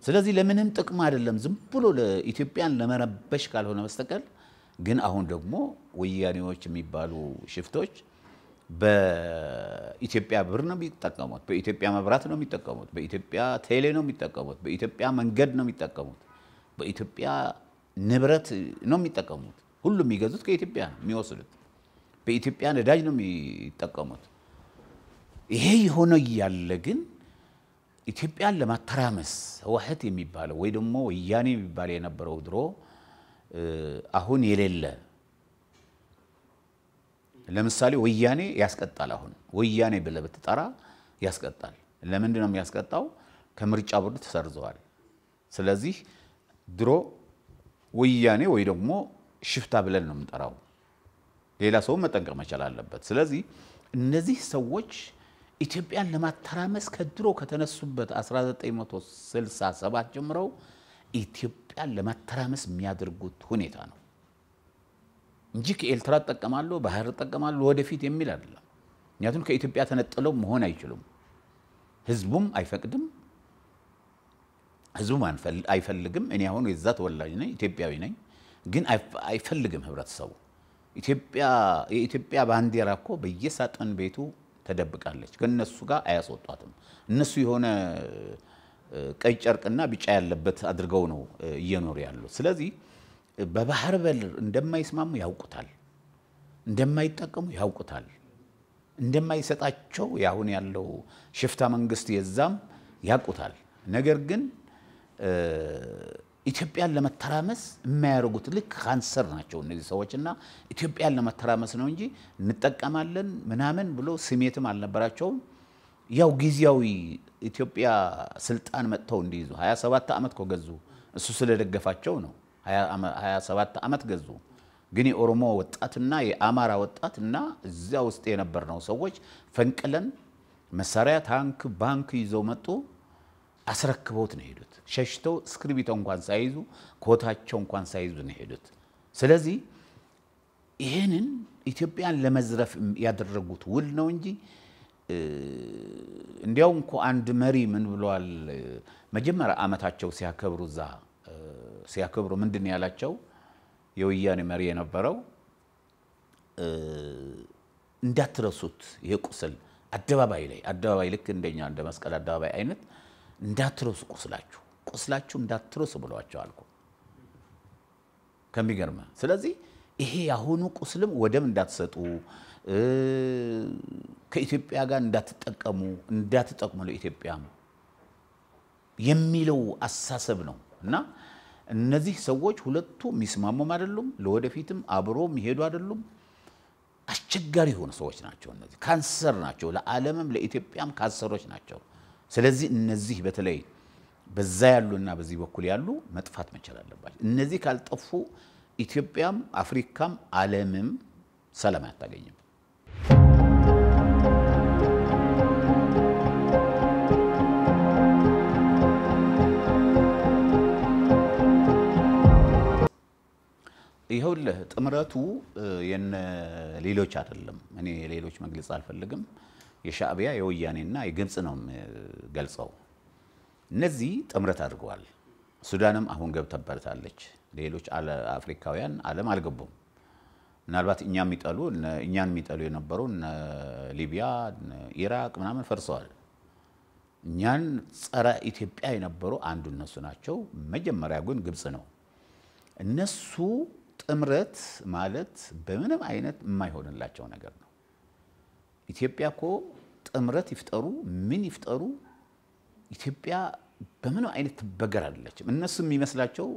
ስለዚህ ለምንም ጥቅም አይደለም ዝም ብሎ ለኢትዮጵያን ለመረበሽ ካልሆነ በስተቀር ግን አሁን ደግሞ ወያኔዎች የሚባሉ ሽፍቶች በኢትዮጵያ ብር ነው የሚጠቀሙት በኢትዮጵያ መብራት ነው የሚጠቀሙት በኢትዮጵያ ቴሌ ነው የሚጠቀሙት በኢትዮጵያ መንገድ ነው የሚጠቀሙት በኢትዮጵያ ንብረት ነው የሚጠቀሙት ሁሉም የሚገዙት ከኢትዮጵያ ነው የሚወስዱት በኢትዮጵያ ነዳጅ ነው የሚጠቀሙት ይሄ የሆነ ያለ ግን ኢትዮጵያን ለማተራመስ ህወሓት የሚባለው ወይ ደግሞ ወያኔ የሚባለው የነበረው ድሮ አሁን የሌለ ለምሳሌ ወያኔ ያስቀጣል አሁን ወያኔ ብለህ ብትጠራ ያስቀጣል ለምን ነው የሚያስቀጣው ከምርጫ ቦርድ ተሰርዘዋል ስለዚህ ድሮ ወያኔ ወይ ደግሞ ሽፍታ ብለን ነው የምንጠራው ሌላ ሰው መጠንቀቅ መቻል አለበት ስለዚህ እነዚህ ሰዎች ኢትዮጵያን ለማተራመስ ከድሮ ከተነሱበት 1967 ጀምረው ኢትዮጵያን ለማተራመስ የሚያደርጉት ሁኔታ ነው እንጂ ከኤርትራ ተጠቀማሉ ባህር ተጠቀማሉ ወደፊት የሚል አይደለም ምክንያቱም ከኢትዮጵያ ተነጥለው መሆን አይችሉም ህዝቡም አይፈቅድም ህዝቡም አይፈልግም እኔ አሁን የዛ ተወላጅ ነኝ ኢትዮጵያዊ ነኝ ግን አይፈልግም ህብረተሰቡ የኢትዮጵያ ባንዲራ እኮ በየሳጥን ቤቱ ተደብቃለች ከነሱ ጋር አያስወጣትም እነሱ የሆነ ቀይ ጨርቅና ቢጫ ያለበት አድርገው ነው እየኖር ያለው ስለዚህ በባህር በር እንደማይስማሙ ያውቁታል እንደማይጠቀሙ ያውቁታል እንደማይሰጣቸው ያሁን ያለው ሽፍታ መንግስት የዛም ያውቁታል ነገር ግን ኢትዮጵያን ለመተራመስ የማያደርጉት ልክ ካንሰር ናቸው እነዚህ ሰዎችና ኢትዮጵያን ለመተራመስ ነው እንጂ እንጠቀማለን ምናምን ብሎ ስሜትም አልነበራቸውም ያው ጊዜያዊ ኢትዮጵያ ስልጣን መጥተው እንዲይዙ 27 አመት ከገዙ እሱ ስለደገፋቸው ነው 27 አመት ገዙ ግን የኦሮሞ ወጣትና የአማራ ወጣትና እዛ ውስጥ የነበርነው ሰዎች ፈንቅለን መሳሪያ ታንክ ባንክ ይዘው መጡ አስረክበውት ነው ሄዱት ሸሽተው ስክሪቢቶ እንኳን ሳይዙ ኮታቸው እንኳን ሳይዙ ነው ሄዱት ስለዚህ ይሄንን ኢትዮጵያን ለመዝረፍ ያደረጉት ውል ነው እንጂ እንዲያው እንኳ አንድ መሪ ምን ብሏል መጀመሪያ አመታቸው ሲያከብሩ ምንድን ያላቸው የወያኔ መሪ የነበረው እንዳትረሱት ይሄ ቁስል አደባባይ ልክ እንደኛ እንደ መስቀል አደባባይ አይነት እንዳትረሱ ቁስላችሁ እንዳትረሱ ብለዋቸው አልኩ ከሚገርም ስለዚህ ይሄ ያሁኑ ቁስልም ወደም እንዳትሰጡ ከኢትዮጵያ ጋር እንዳትጠቀሙ ለኢትዮጵያ የሚለው አሳሰብ ነው እና እነዚህ ሰዎች ሁለቱ ሚስማሙም አይደሉም ለወደፊትም አብሮ የሚሄዱ አይደሉም አስቸጋሪ ሆነ ሰዎች ናቸው እነዚህ ካንሰር ናቸው ለዓለምም ለኢትዮጵያም ካንሰሮች ናቸው ስለዚህ እነዚህ በተለይ በዛ ያሉና በዚህ በኩል ያሉ መጥፋት መቻል አለባቸው እነዚህ ካልጠፉ ኢትዮጵያም አፍሪካም ዓለምም ሰላም አታገኝም ይሁን ጥምረቱ የነ ሌሎች አይደለም እኔ ሌሎች መግለጽ አልፈልግም የሻዕቢያ የወያኔና የግብጽ ነው ገልጸው እነዚህ ጥምረት አድርገዋል ሱዳንም አሁን ገብተበታለች ሌሎች አፍሪካውያን ዓለም አልገቡም ምናልባት እኛን የሚጠሉ የነበሩ ሊቢያ ኢራቅ ምናምን ፈርሰዋል እኛን ጸረ ኢትዮጵያ የነበሩ አንዱ እነሱ ናቸው መጀመሪያ ግን ግብጽ ነው እነሱ ጥምረት ማለት በምንም አይነት የማይሆንላቸው ነገር ነው ኢትዮጵያኮ ጥምረት ይፍጠሩ ምን ይፍጠሩ ኢትዮጵያ በምንም አይነት ትበገር አይደለችም እነሱ የሚመስላቸው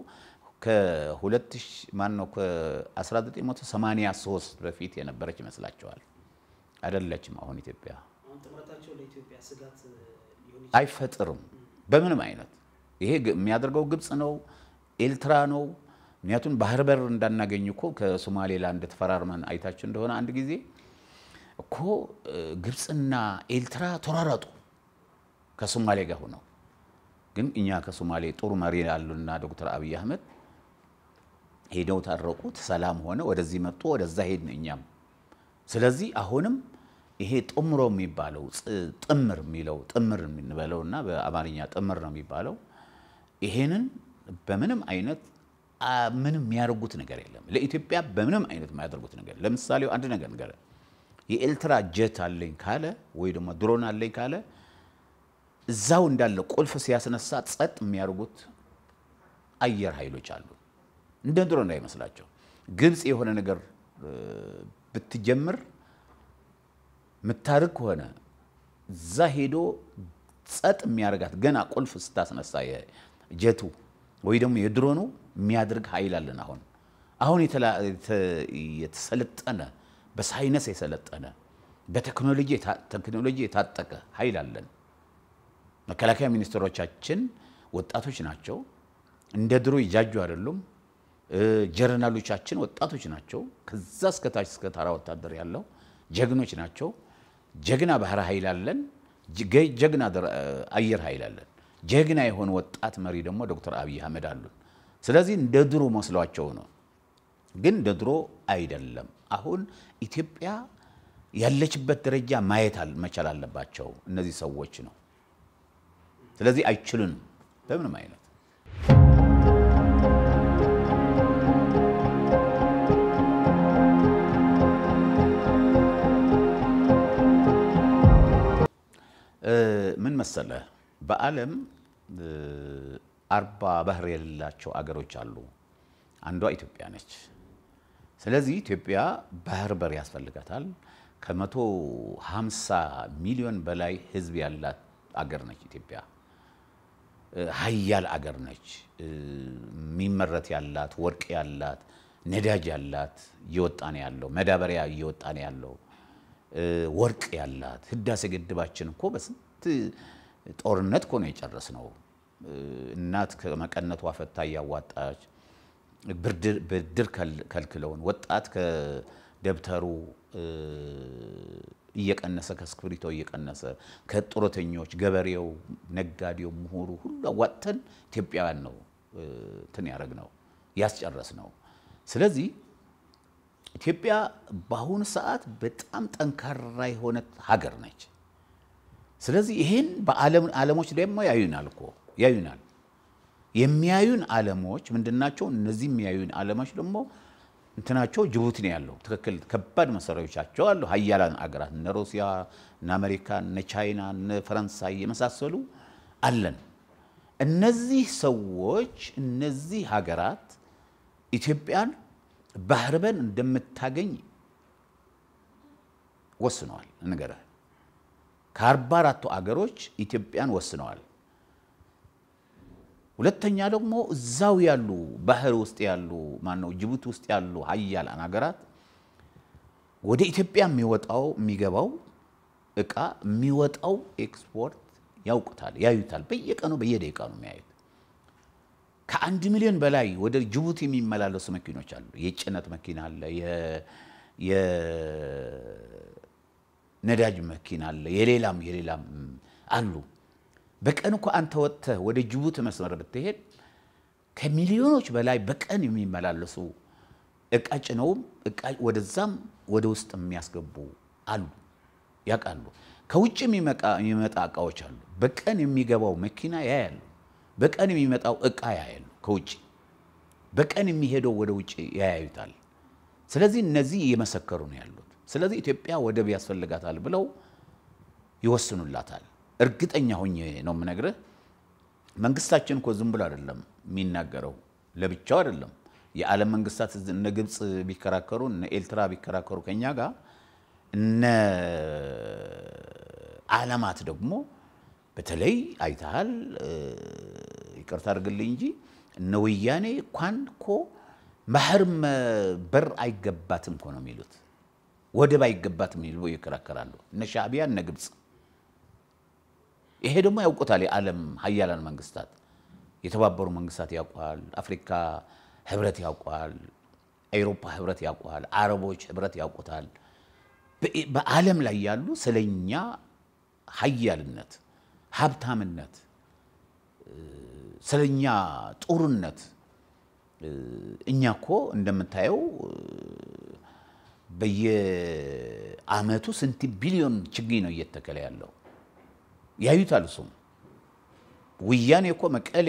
ከ2000 ማን ነው ከ1983 በፊት የነበረች ይመስላቸዋል አይደለችም አሁን ኢትዮጵያ አሁን ጥምረታቸው ለኢትዮጵያ ስጋት አይፈጥርም በምንም አይነት ይሄ የሚያደርገው ግብጽ ነው ኤርትራ ነው ምክንያቱም ባህር በር እንዳናገኝ እኮ ከሶማሌላንድ ተፈራርመን አይታችሁ እንደሆነ አንድ ጊዜ እኮ ግብጽና ኤርትራ ተራራጡ ከሶማሌ ጋር ሆነው ግን እኛ ከሶማሌ ጥሩ መሪ ያሉና ዶክተር አብይ አህመድ ሄደው ታረቁት ሰላም ሆነ ወደዚህ መጡ ወደዛ ሄድን እኛም ስለዚህ አሁንም ይሄ ጥምሮ የሚባለው ጥምር እንበለውና በአማርኛ ጥምር ነው የሚባለው ይሄንን በምንም አይነት ምንም ያርጉት ነገር የለም ለኢትዮጵያ በምንም አይነት ማያደርጉት ነገር ለምሳሌ አንድ ነገር የኤርትራ ጀት አለኝ ካለ ወይ ደግሞ ድሮን አለኝ ካለ እዛው እንዳለ ቁልፍ ሲያስነሳ ጸጥ የሚያርጉት አየር ኃይሎች አሉ እንደ ድሮ እንዳይመስላቸው ግብጽ የሆነ ነገር ብትጀምር ምታርክ ሆነ እዛ ሄዶ ጸጥ የሚያርጋት ገና ቁልፍ ስታስነሳ የጀቱ ወይ ደግሞ የድሮኑ የሚያድርግ ኃይል አለን አሁን የተሰለጠነ በሳይንስ የሰለጠነ በቴክኖሎጂ የታጠቀ ኃይል አለን መከላከያ ሚኒስትሮቻችን ወጣቶች ናቸው እንደ ድሮ ይጃጁ አይደሉም ጀነራሎቻችን ወጣቶች ናቸው ከዛ እስከ ታች እስከ ተራ ወታደር ያለው ጀግኖች ናቸው ጀግና ባህር ኃይል አለን ጀግና አየር ኃይል አለን ጀግና የሆነ ወጣት መሪ ደግሞ ዶክተር አብይ አህመድ አሉ ስለዚህ እንደ ድሮ መስሏቸው ነው ግን እንደ ድሮ አይደለም አሁን ኢትዮጵያ ያለችበት ደረጃ ማየት መቻል አለባቸው እነዚህ ሰዎች ነው ስለዚህ አይችሉን በምንም አይነት ምን መሰለ በአለም 40 ባህር የሌላቸው አገሮች አሉ አንዷ ኢትዮጵያ ነች ስለዚህ ኢትዮጵያ ባህር በር ያስፈልጋታል ከ150 ሚሊዮን በላይ ህዝብ ያላት አገር ነች ኢትዮጵያ ሀያል አገር ነች ሚመረት ያላት ወርቅ ያላት ነዳጅ ያላት ይወጣን ያለው መዳበሪያ ይወጣን ያለው ወርቅ ያላት ህዳሴ ግድባችን እኮ በስንት ጦርነት ኮነ የጨረስነው እናት ከመቀነቷ ፈታ ያዋጣች ብድር ከልክለውን ወጣት ከደብተሩ እየቀነሰ ከስክሪቶ እየቀነሰ ከጥሮተኞች ገበሬው ነጋዴው ምሁሩ ሁሉ አዋጥተን ኢትዮጵያውያን ነው እንትን ያረግነው ያስጨረስነው ስለዚህ ኢትዮጵያ በአሁኑ ሰዓት በጣም ጠንካራ የሆነ ሀገር ነች ስለዚህ ይሄን በዓለሞች ደግሞ ያዩናል የሚያዩን ዓለሞች ምንድናቸው እነዚህ የሚያዩን ዓለሞች ደግሞ እንትናቸው ጅቡቲ ነው ያለው ትክክል ከባድ መሰረቶቻቸው አሉ ሀያላን አገራት እነ ሩሲያ እነ አሜሪካ እነ ቻይና እነ ፈረንሳይ የመሳሰሉ አለን እነዚህ ሰዎች እነዚህ ሀገራት ኢትዮጵያን ባህርበን እንደምታገኝ ወስነዋል ነገረ ከ44 አገሮች ኢትዮጵያን ወስነዋል ሁለተኛ ደግሞ እዛው ያሉ ባህር ውስጥ ያሉ ማነው ጅቡቲ ውስጥ ያሉ ሀያላን አገራት ወደ ኢትዮጵያ የሚገባው እቃ የሚወጣው ኤክስፖርት ያዩታል በየቀኑ በየደቂቃው ነው የሚያዩት ከ1 ሚሊዮን በላይ ወደ ጅቡቲ የሚመላለሱ መኪኖች አሉ የጭነት መኪና አለ የነዳጅ መኪና አለ የሌላም አሉ በቀን እኮ አንተ ወጥተህ ወደ ጅቡቲ መስመር ብትሄድ ከሚሊዮኖች በላይ በቀን የሚመላለሱ እቃ ጭነው እቃ ወደዛም ወደ ውስጥ የሚያስገቡ አሉ ያቃሉ ከውጭ የሚመጣ እቃዎች አሉ በቀን የሚገባው መኪና ያያሉ በቀን የሚመጣው እቃ ያያሉ ከውጭ በቀን የሚሄደው ወደ ውጭ ያያዩታል ስለዚህ እነዚህ እየመሰከሩ ነው ያሉት ስለዚህ ኢትዮጵያ ወደብ ያስፈልጋታል ብለው ይወስኑላታል እርግጠኛ ሆኜ ነው የምነግርህ መንግስታችን እኮ ዝም ብሎ አይደለም የሚናገረው ለብቻው አይደለም የዓለም መንግስታት እነ ግብጽ ቢከራከሩ እነ ኤርትራ ቢከራከሩ ከኛ ጋር እነ ዓለማት ደግሞ በተለይ አይታል ይቅርታ አድርግልኝ እንጂ እነ ወያኔ እንኳንኮ ባህርም በር አይገባትም እኮ ነው የሚሉት ወደብ አይገባትም ይሉ ይከራከራሉ እነ ሻዕቢያ እነ ግብጽ ይሄ ደግሞ ያውቁታል የዓለም ሀያላን መንግስታት የተባበሩ መንግስታት ያውቃል አፍሪካ ህብረት ያውቃል አውሮፓ ህብረት ያውቃል አረቦች ህብረት ያውቁታል በዓለም ላይ ያሉ ስለኛ ሀያልነት ሀብታምነት ስለኛ ጦርነት እኛኮ እንደምታየው በየአመቱ ስንት ቢሊዮን ችግኝ ነው እየተከለ ያለው ያዩታል ሱም ወያኔ እኮ መቀሌ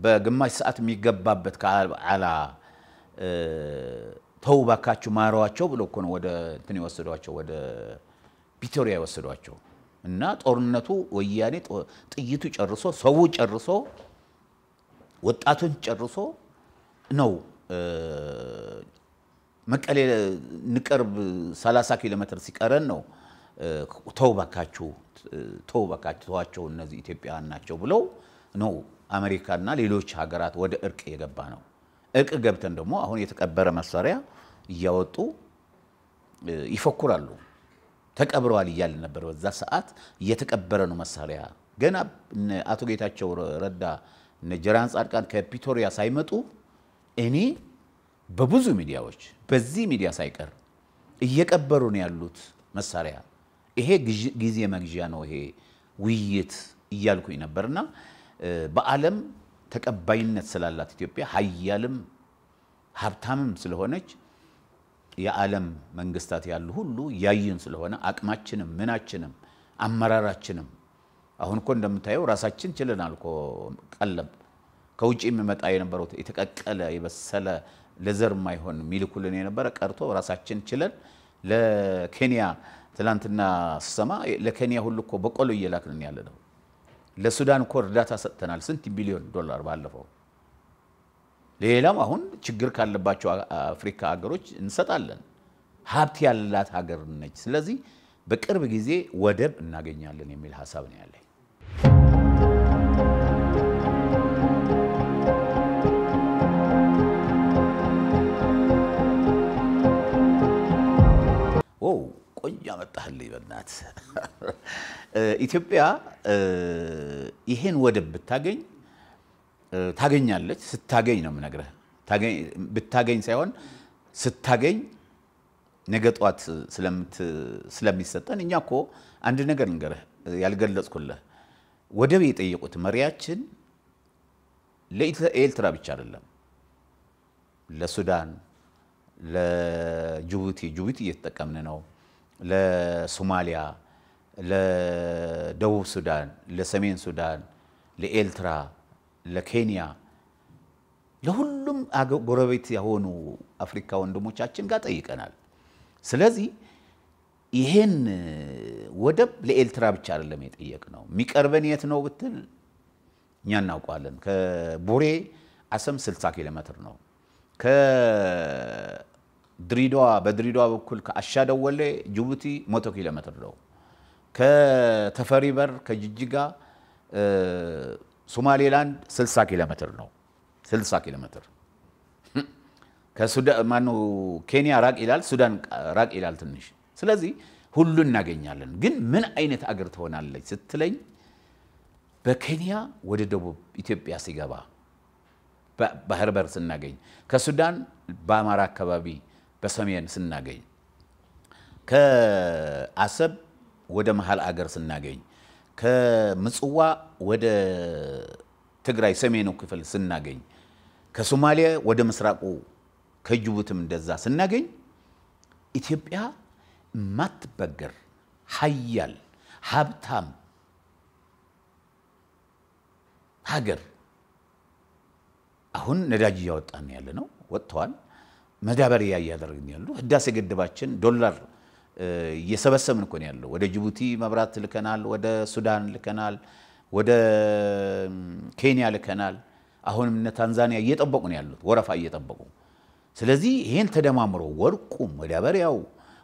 በግማሽ ሰዓት የሚገባበት ከአላ ተውባካቹ ማራዋቸው ብሎ እኮ ነው ወደ እንትን ይወስዷቸው ወደ ፒቶሪያ ይወስዷቸው እና ጦርነቱ ወያኔ ጥይቱ ጨርሶ ሰው ጨርሶ ወጣቱን ጨርሶ ነው መቀሌ ንቀርብ 30 ኪሎ ሜትር ሲቀረን ነው ተውባካችሁ ተዋቸው እነዚህ ኢትዮጵያውያን ናቸው ብለው ነው አሜሪካና ሌሎች ሀገራት ወደ እርቅ የገባ ነው እርቅ ገብተን ደግሞ አሁን የተቀበረ መሳሪያ እያወጡ ይፈክራሉ ተቀብረዋል ይያል ነበር በዛ ሰዓት እየተቀበረ ነው መሳሪያ ገና አቶ ጌታቸው ረዳ ነጀራን ጻድቃን ከፒቶሪያ ሳይመጡ እኔ በብዙ ሚዲያዎች በዚህ ሚዲያ ሳይቀር እየቀበሩ ነው ያሉት መሳሪያ ይሄ ጊዜ መግዣ ነው ይሄ ውይይት ይያልኩኝ ነበርና በአለም ተቀባይነት ስላላት ኢትዮጵያ ሀያልም ሀብታምም ስለሆነች የዓለም መንግስታት ያሉ ሁሉ ያይን ስለሆነ አቅማችንም ምናችንም አመራራችንም አሁን እኮ እንደምታየው ራሳችን ችለናልኮ ቀለብ ከውጪ የሚመጣ የነበረው የተቀቀለ የበሰለ ለዘር ማይሆን ሚልኩልን የነበረ ቀርቶ ራሳችን ችለን ለኬንያ ትላንትና ሰማ ለኬንያ ሁሉ እኮ በቆሎ እየላክልን ያለ ነው ለሱዳን እኮ እርዳታ ሰጥተናል ስንት ቢሊዮን ዶላር ባለፈው ሌላም አሁን ችግር ካለባቸው አፍሪካ ሀገሮች እንሰጣለን ሀብት ያላት ሀገር ነች ስለዚህ በቅርብ ጊዜ ወደብ እናገኛለን የሚል ሐሳብ ነው ያለኝ ቆንጆ መጣህልኝ በእናት ኢትዮጵያ ይሄን ወደብ ብታገኝ ታገኛለች ስታገኝ ነው ምነግርህ ብታገኝ ሳይሆን ስታገኝ ነገጧት ስለሚሰጠን እኛኮ አንድ ነገር እንገርህ ያልገለጽኩልህ ወደብ የጠየቁት መሪያችን ለኤርትራ ብቻ አይደለም ለሱዳን ለጅቡቲ እየተጠቀምን ነው ለሶማሊያ ለደቡብ ሱዳን ለሰሜን ሱዳን ለኤርትራ ለኬንያ ለሁሉም ጎረቤት የሆኑ አፍሪካ ወንድሞቻችን ጋር ጠይቀናል ስለዚህ ይሄን ወደብ ለኤርትራ ብቻ አይደለም የጠየቅነው የሚቀርበን የት ነው ብትል እኛ እናውቃለን ከቡሬ አሰም 60 ኪሎ ሜትር ነው በድሬዳዋ በኩል ከአሻደወሌ ጅቡቲ 100 ኪሎ ሜትር ነው ከተፈሪበር ከጅጅጋ ሶማሌላንድ 60 ኪሎ ሜትር ነው 60 ኪሎ ሜትር ከሱዳን ማኑ ኬንያ ራቅ ይላል ሱዳን ራቅ ይላል ትንሽ ስለዚህ ሁሉ እናገኛለን ግን ምን አይነት አገር ትሆናለች ስትለኝ በኬንያ ወደ ደቡብ ኢትዮጵያ ሲገባ ባህር በር ስናገኝ ከሱዳን በአማራ አካባቢ በሰሜን ስናገኝ ከአሰብ ወደ መሃል አገር ስናገኝ ከምጽዋ ወደ ትግራይ ሰሜኑ ክፍል ስናገኝ ከሶማሊያ ወደ ምስራቁ ከጅቡቲም እንደዛ ስናገኝ ኢትዮጵያ ማትበገር ሀያል ሀብታም ሀገር አሁን ነዳጅ ያወጣን ያለ ነው ወጥቷል መዳበሪያ ያያደረግን ያለው ህዳሴ ግድባችን ዶላር እየሰበሰብን እኮ ነው ያለው ወደ ጅቡቲ መብራት ልከናል ወደ ሱዳን ልከናል ወደ ኬንያ ልከናል አሁንም እነ ታንዛኒያ እየጠበቁ ነው ያሉት ወረፋ እየጠበቁ ስለዚህ ይሄን ተደማምሮ ወርቁም መዳበሪያው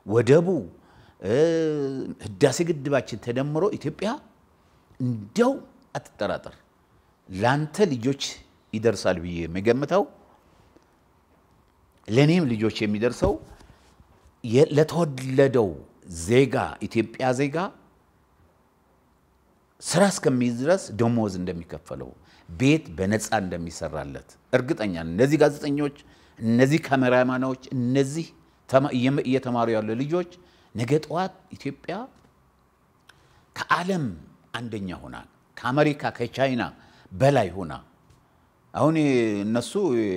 ወደቡ ህዳሴ ግድባችን ተደምሮ ኢትዮጵያ እንደው አትጠራጠር ላንተ ልጆች ይደርሳል ብዬ መገምተው ለኔም ልጆች የሚደርሰው ለተወለደው ዜጋ ኢትዮጵያ ዜጋ ስራ እስከሚይዝ ድረስ ደሞዝ እንደሚከፈለው ቤት በነፃ እንደሚሰራለት እርግጠኛ እነዚህ ጋዜጠኞች እነዚህ ካሜራማኖች እነዚህ እየተማሩ ያሉ ልጆች ነገ ጠዋት ኢትዮጵያ ከዓለም አንደኛ ሆና ከአሜሪካ ከቻይና በላይ ሆና አሁን እነሱ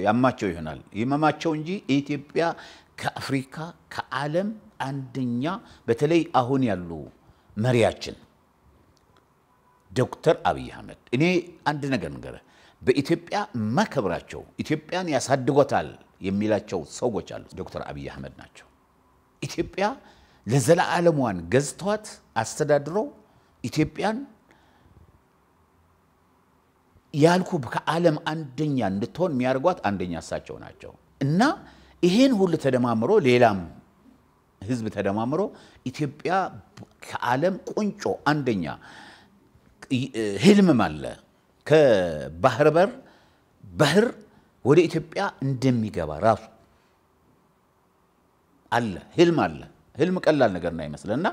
ያማቸው ይሆናል ይመማቸው እንጂ ኢትዮጵያ ከአፍሪካ ከዓለም አንደኛ በተለይ አሁን ያሉ መሪያችን ዶክተር አብይ አህመድ እኔ አንድ ነገር ንገረ በኢትዮጵያ ማከብራቸው ኢትዮጵያን ያሳድጎታል የሚላቸው ሰዎች አሉ ዶክተር አብይ አህመድ ናቸው ኢትዮጵያ ለዘላለም ገዝቷት አስተዳድሮ ኢትዮጵያን ያልኩ ከዓለም አንደኛ እንድትሆን የሚያርጓት አንደኛ እሳቸው ናቸው እና ይሄን ሁሉ ተደማምሮ ሌላም ህዝብ ተደማምሮ ኢትዮጵያ ከዓለም ቁንጮ አንደኛ ህልም ማለ ከባህር በር ባህር ወደ ኢትዮጵያ እንደሚገባ ራሱ አለ ህልም ቀላል ነገር ነው አይመስልና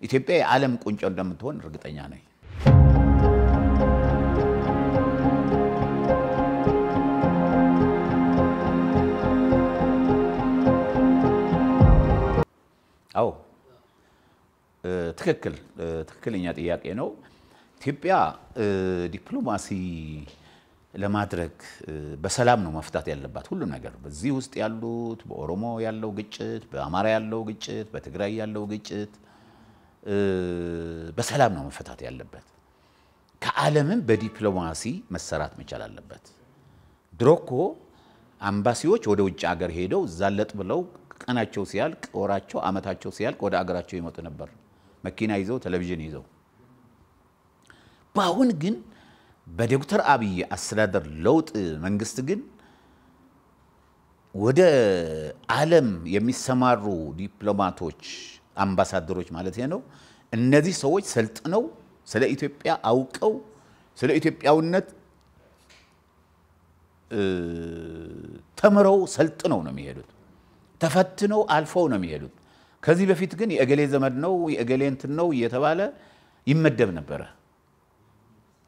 ኢትዮጵያ የዓለም ቁንጮ እንደምትሆን እርግጠኛ ነኝ አው ትክክለኛ ጥያቄ ነው ኢትዮጵያ ዲፕሎማሲ ለማድረግ በሰላም ነው መፍታት ያለባት ሁሉ ነገር በዚህ ውስጥ ያሉት በኦሮሞ ያለው ግጭት በአማራ ያለው ግጭት በትግራይ ያለው ግጭት በሰላም ነው መፈታት ያለበት ከዓለምም በዲፕሎማሲ መሰራት መቻል አለበት ድሮኮ አምባሲዎች ወደ ውጭ ሀገር ሄደው ዛለጥ ብለው ቀናቸው ሲያልቅ ወራቸው አመታቸው ሲያልቅ ወደ ሀገራቸው ይመጡ ነበር መኪና ይዘው ቴሌቪዥን ይዘው ባሁን ግን በዶክተር አብይ አስተዳደር ለውጥ መንግስት ግን ወደ ዓለም የሚሰማሩ ዲፕሎማቶች አምባሳደሮች ማለት ነው እነዚህ ሰዎች ሰልጥነው ስለ ኢትዮጵያ አውቀው ስለ ኢትዮጵያውነት ተመረው ሰልጥነው ነው የሚሄዱት ተፈትነው አልፈው ነው የሚሄዱት ከዚህ በፊት ግን የእገሌ ዘመድ ነው የእገሌ እንትን ነው እየተባለ ይመደብ ነበር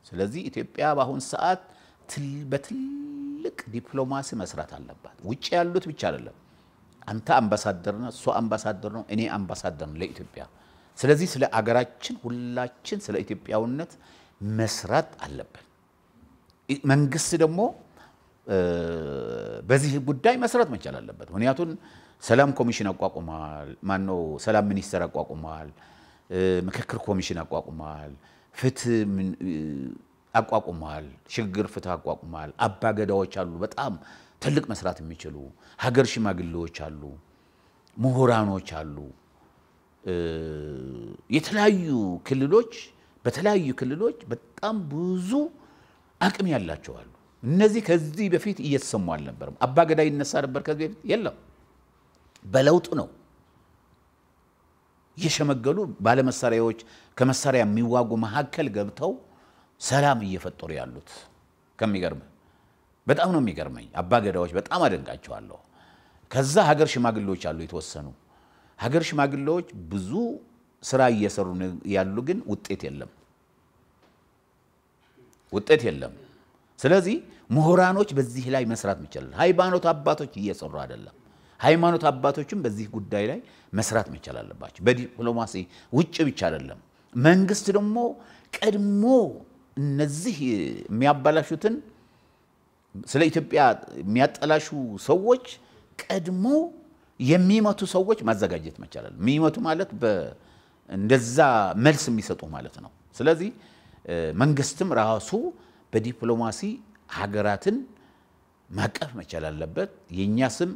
ስለዚህ ኢትዮጵያ በአሁን ሰዓት በትልቅ ዲፕሎማሲ መስራት አለባት ውጭ ያሉት ብቻ አይደለም አንተ አምባሳደር ነው እሱ አምባሳደር ነው እኔ አምባሳደር ነው ለኢትዮጵያ ስለዚህ ስለ አገራችን ሁላችን ስለ ኢትዮጵያውነት መስራት አለበት መንግስት ደግሞ በዚህ ጉዳይ መስራት መቻል አለበት ምክንያቱም ሰላም ኮሚሽን አቋቁሟል ማነው ሰላም ሚኒስተር አቋቁሟል ምክክር ኮሚሽን አቋቁሟል ፍትህ አቋቁሟል ሽግግር ፍትህ አቋቁሟል አባገዳዎች አሉ በጣም ትልቅ መስራት የሚችሉ ሀገር ሽማግሌዎች አሉ ምሁራኖች አሉ የተለያዩ ክልሎች በተለያዩ ክልሎች በጣም ብዙ አቅም ያላቸው አሉ እነዚህ ከዚህ በፊት እየተሰሙ አልነበረም አባገዳ ይነሳ ነበር ከዚህ በፊት የለም በለውጥ ነው የሸመገሉ ባለመሳሪያዎች ከመሳሪያ የሚዋጉ መሐከል ገብተው ሰላም እየፈጠሩ ያሉት ከሚገርም በጣም ነው የሚገርመኝ አባገዳዎች በጣም አደንቃቸዋለሁ ከዛ ሀገር ሽማግሌዎች አሉ የተወሰኑ ሀገር ሽማግሌዎች ብዙ ስራ እየሰሩ ያሉ ግን ውጤት የለም ስለዚህ ምሁራኖች በዚህ ላይ መስራት መቻል ሃይማኖት አባቶች እየሰሩ አይደለም ሃይማኖት አባቶችም በዚህ ጉዳይ ላይ መስራት መቻል አለባቸው በዲፕሎማሲ ውጭ ብቻ አይደለም መንግስት ደግሞ ቀድሞ እነዚህ የሚያባላሹትን ስለ ኢትዮጵያ የሚያጠላሹ ሰዎች ቀድሞ የሚመቱ ሰዎች ማዘጋጀት መቻል አለ የሚመቱ ማለት እንደዛ መልስ የሚሰጡ ማለት ነው ስለዚህ መንግስትም ራሱ በዲፕሎማሲ ሀገራትን ማቀፍ መቻል አለበት የኛ ስም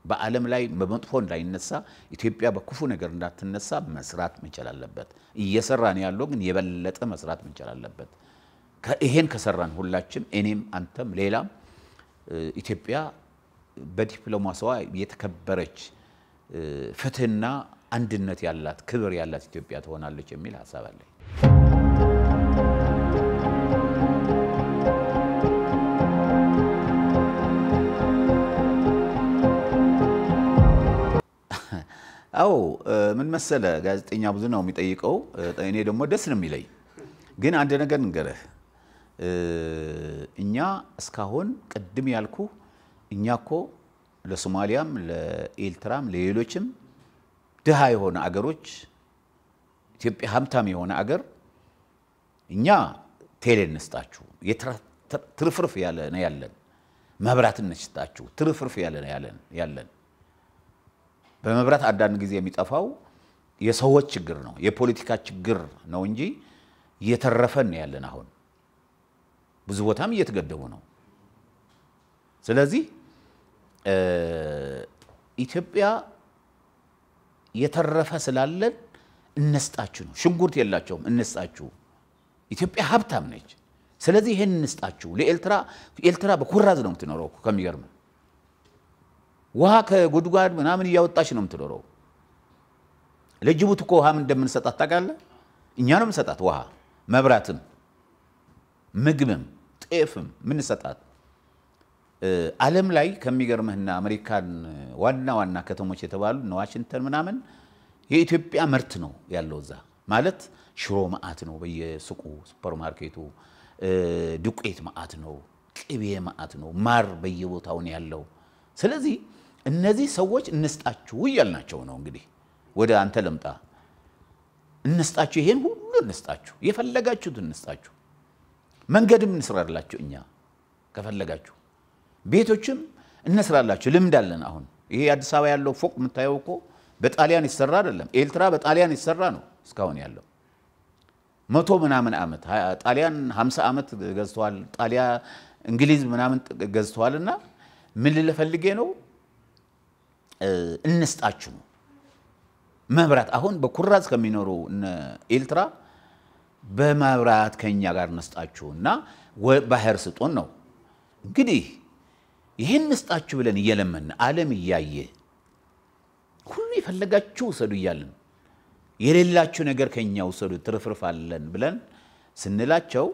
በዓለም ላይ በመጥፎ እንዳይነሳ ኢትዮጵያ በክፉ ነገር እንዳትነሳ መስራት መቻል አለበት እየሰራን ያለው ግን የበለጠ መስራት መቻል አለበት ይሄን ከሰራን ሁላችን እኔም አንተም ሌላም ኢትዮጵያ በዲፕሎማሲዋ የተከበረች ፍትህና አንድነት ያላት ክብር ያላት ኢትዮጵያ ትሆናለች የሚል ሐሳብ አለኝ አው ምን መሰለ ጋዜጠኛ ብዙ ነው የሚጠይቀው እኔ ደግሞ ደስ ነው የሚለኝ ግን አንድ ነገር እንገረህ እኛ እስካሁን ቀድም ያልኩ እኛኮ ለሶማሊያም ለኤርትራም ለሌሎችም ድሃ የሆነ አገሮች ኢትዮጵያ ሀብታም የሆነ አገር እኛ ቴሌን እንስጣችሁ ትርፍርፍ ያለ ነው ያለን መብራት እንስጣችሁ ትርፍርፍ ያለ ነው ያለን በመብራት አዳን ጊዜ የሚጠፋው የሰዎች ችግር ነው የፖለቲካ ችግር ነው እንጂ የተረፈን ያለን አሁን ብዙ ቦታም እየተገደቡ ነው ስለዚህ ኢትዮጵያ የተረፈ ስላለን እንስጣችሁ ነው ሽንጉርት የላቸውም እንስጣችሁ ኢትዮጵያ ሀብታም ነች ስለዚህ ይሄን እንስጣችሁ ለኤርትራ በኩራዝ ነው የምትኖረው ከሚገርም ውሃ ከጉድጓድ ምናምን እያወጣች ነው የምትኖረው ለጅቡቲ እኮ ውሃ እንደምንሰጣት ታውቃለህ እኛ ነው የምንሰጣት ውሃ መብራትም ምግብም ጤፍም ምን ሰጣት ዓለም ላይ ከሚገርምህና አሜሪካን ዋና ከተሞች የተባሉ ዋሽንግተን ምናምን የኢትዮጵያ ምርት ነው ያለው እዛ ማለት ሽሮ ማአት ነው በየሱቁ ሱፐርማርኬቱ ዱቄት ማአት ነው ቅቤ ማአት ነው ማር በየቦታው ነው ያለው ስለዚህ እነዚህ ሰዎች እንስጣችሁ ይያልናቸው ነው እንግዲህ ወደ አንተ ለምጣ እንስጣችሁ ይሄን ሁሉ እንስጣችሁ የፈለጋችሁት እንስጣችሁ መንገድም እንስራላችሁ እኛ ከፈለጋችሁ ቤቶችም እንስራላችሁ ልምድ አለን አሁን ይሄ አዲስ አበባ ያለው ፎቅ የምታየው እኮ በጣሊያን ይሰራ አይደለም ኤርትራ በጣሊያን ይሰራ ነው እስካሁን ያለው 100 ምናምን አመት ጣሊያን 50 አመት ገዝቷል ጣሊያ እንግሊዝ ምናምን ገዝቷልና ምን ልፈልጌ ነው እንስጣችሁ መብራት አሁን በኩራዝ ከሚኖሩ ኤርትራ በመብራት ከኛ ጋር እንስጣችሁና ባህር ስጡን ነው እንግዲህ ይሄን እንስጣችሁ ብለን እየለመን ዓለም ይያየ ሁሉ ይፈልጋችሁ ሰዱ ይያልን የሌላችሁ ነገር ከኛው ሰዱ ትርፍርፋለን ብለን ስንላቸው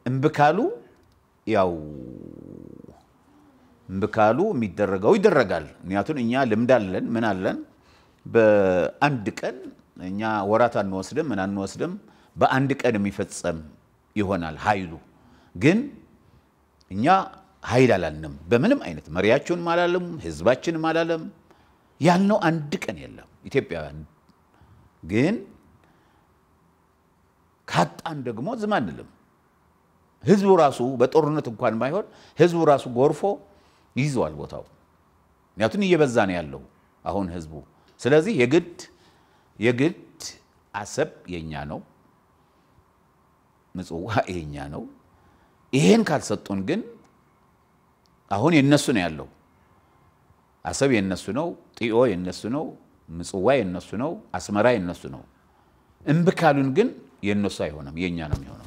እምብካሉ ያው እምብካሉ የሚደረገው ይደረጋል ምክንያቱም እኛ ልምድ አለን ምን አለን በአንድ ቀን እኛ ወራት አንወስድም ምን አንወስድም በአንድ ቀን የሚፈጸም ይሆናል ኃይሉ ግን እኛ ኃይል አላልንም በምንም አይነት መሪያቸውን ማላለም ህዝባችን ማላለም ያልነው አንድ ቀን የለም ኢትዮጵያውያን ግን ካጣን ደግሞ ዝም አንልም ህዝቡ ራሱ በጦርነት እንኳን ባይሆን ህዝቡ ራሱ ጎርፎ ይዟል ቦታው ምክንያቱም እየበዛ ነው ያለው አሁን ህዝቡ ስለዚህ የግድ አሰብ የኛ ነው ምጽዋ የኛ ነው ይሄን ካልሰጡን ግን አሁን የነሱ ነው ያለው አሰብ የነሱ ነው ጢኦ የነሱ ነው ምጽዋ የነሱ ነው አስመራ የነሱ ነው እምብካሉን ግን የነሱ አይሆንም የኛ ነው የሚሆነው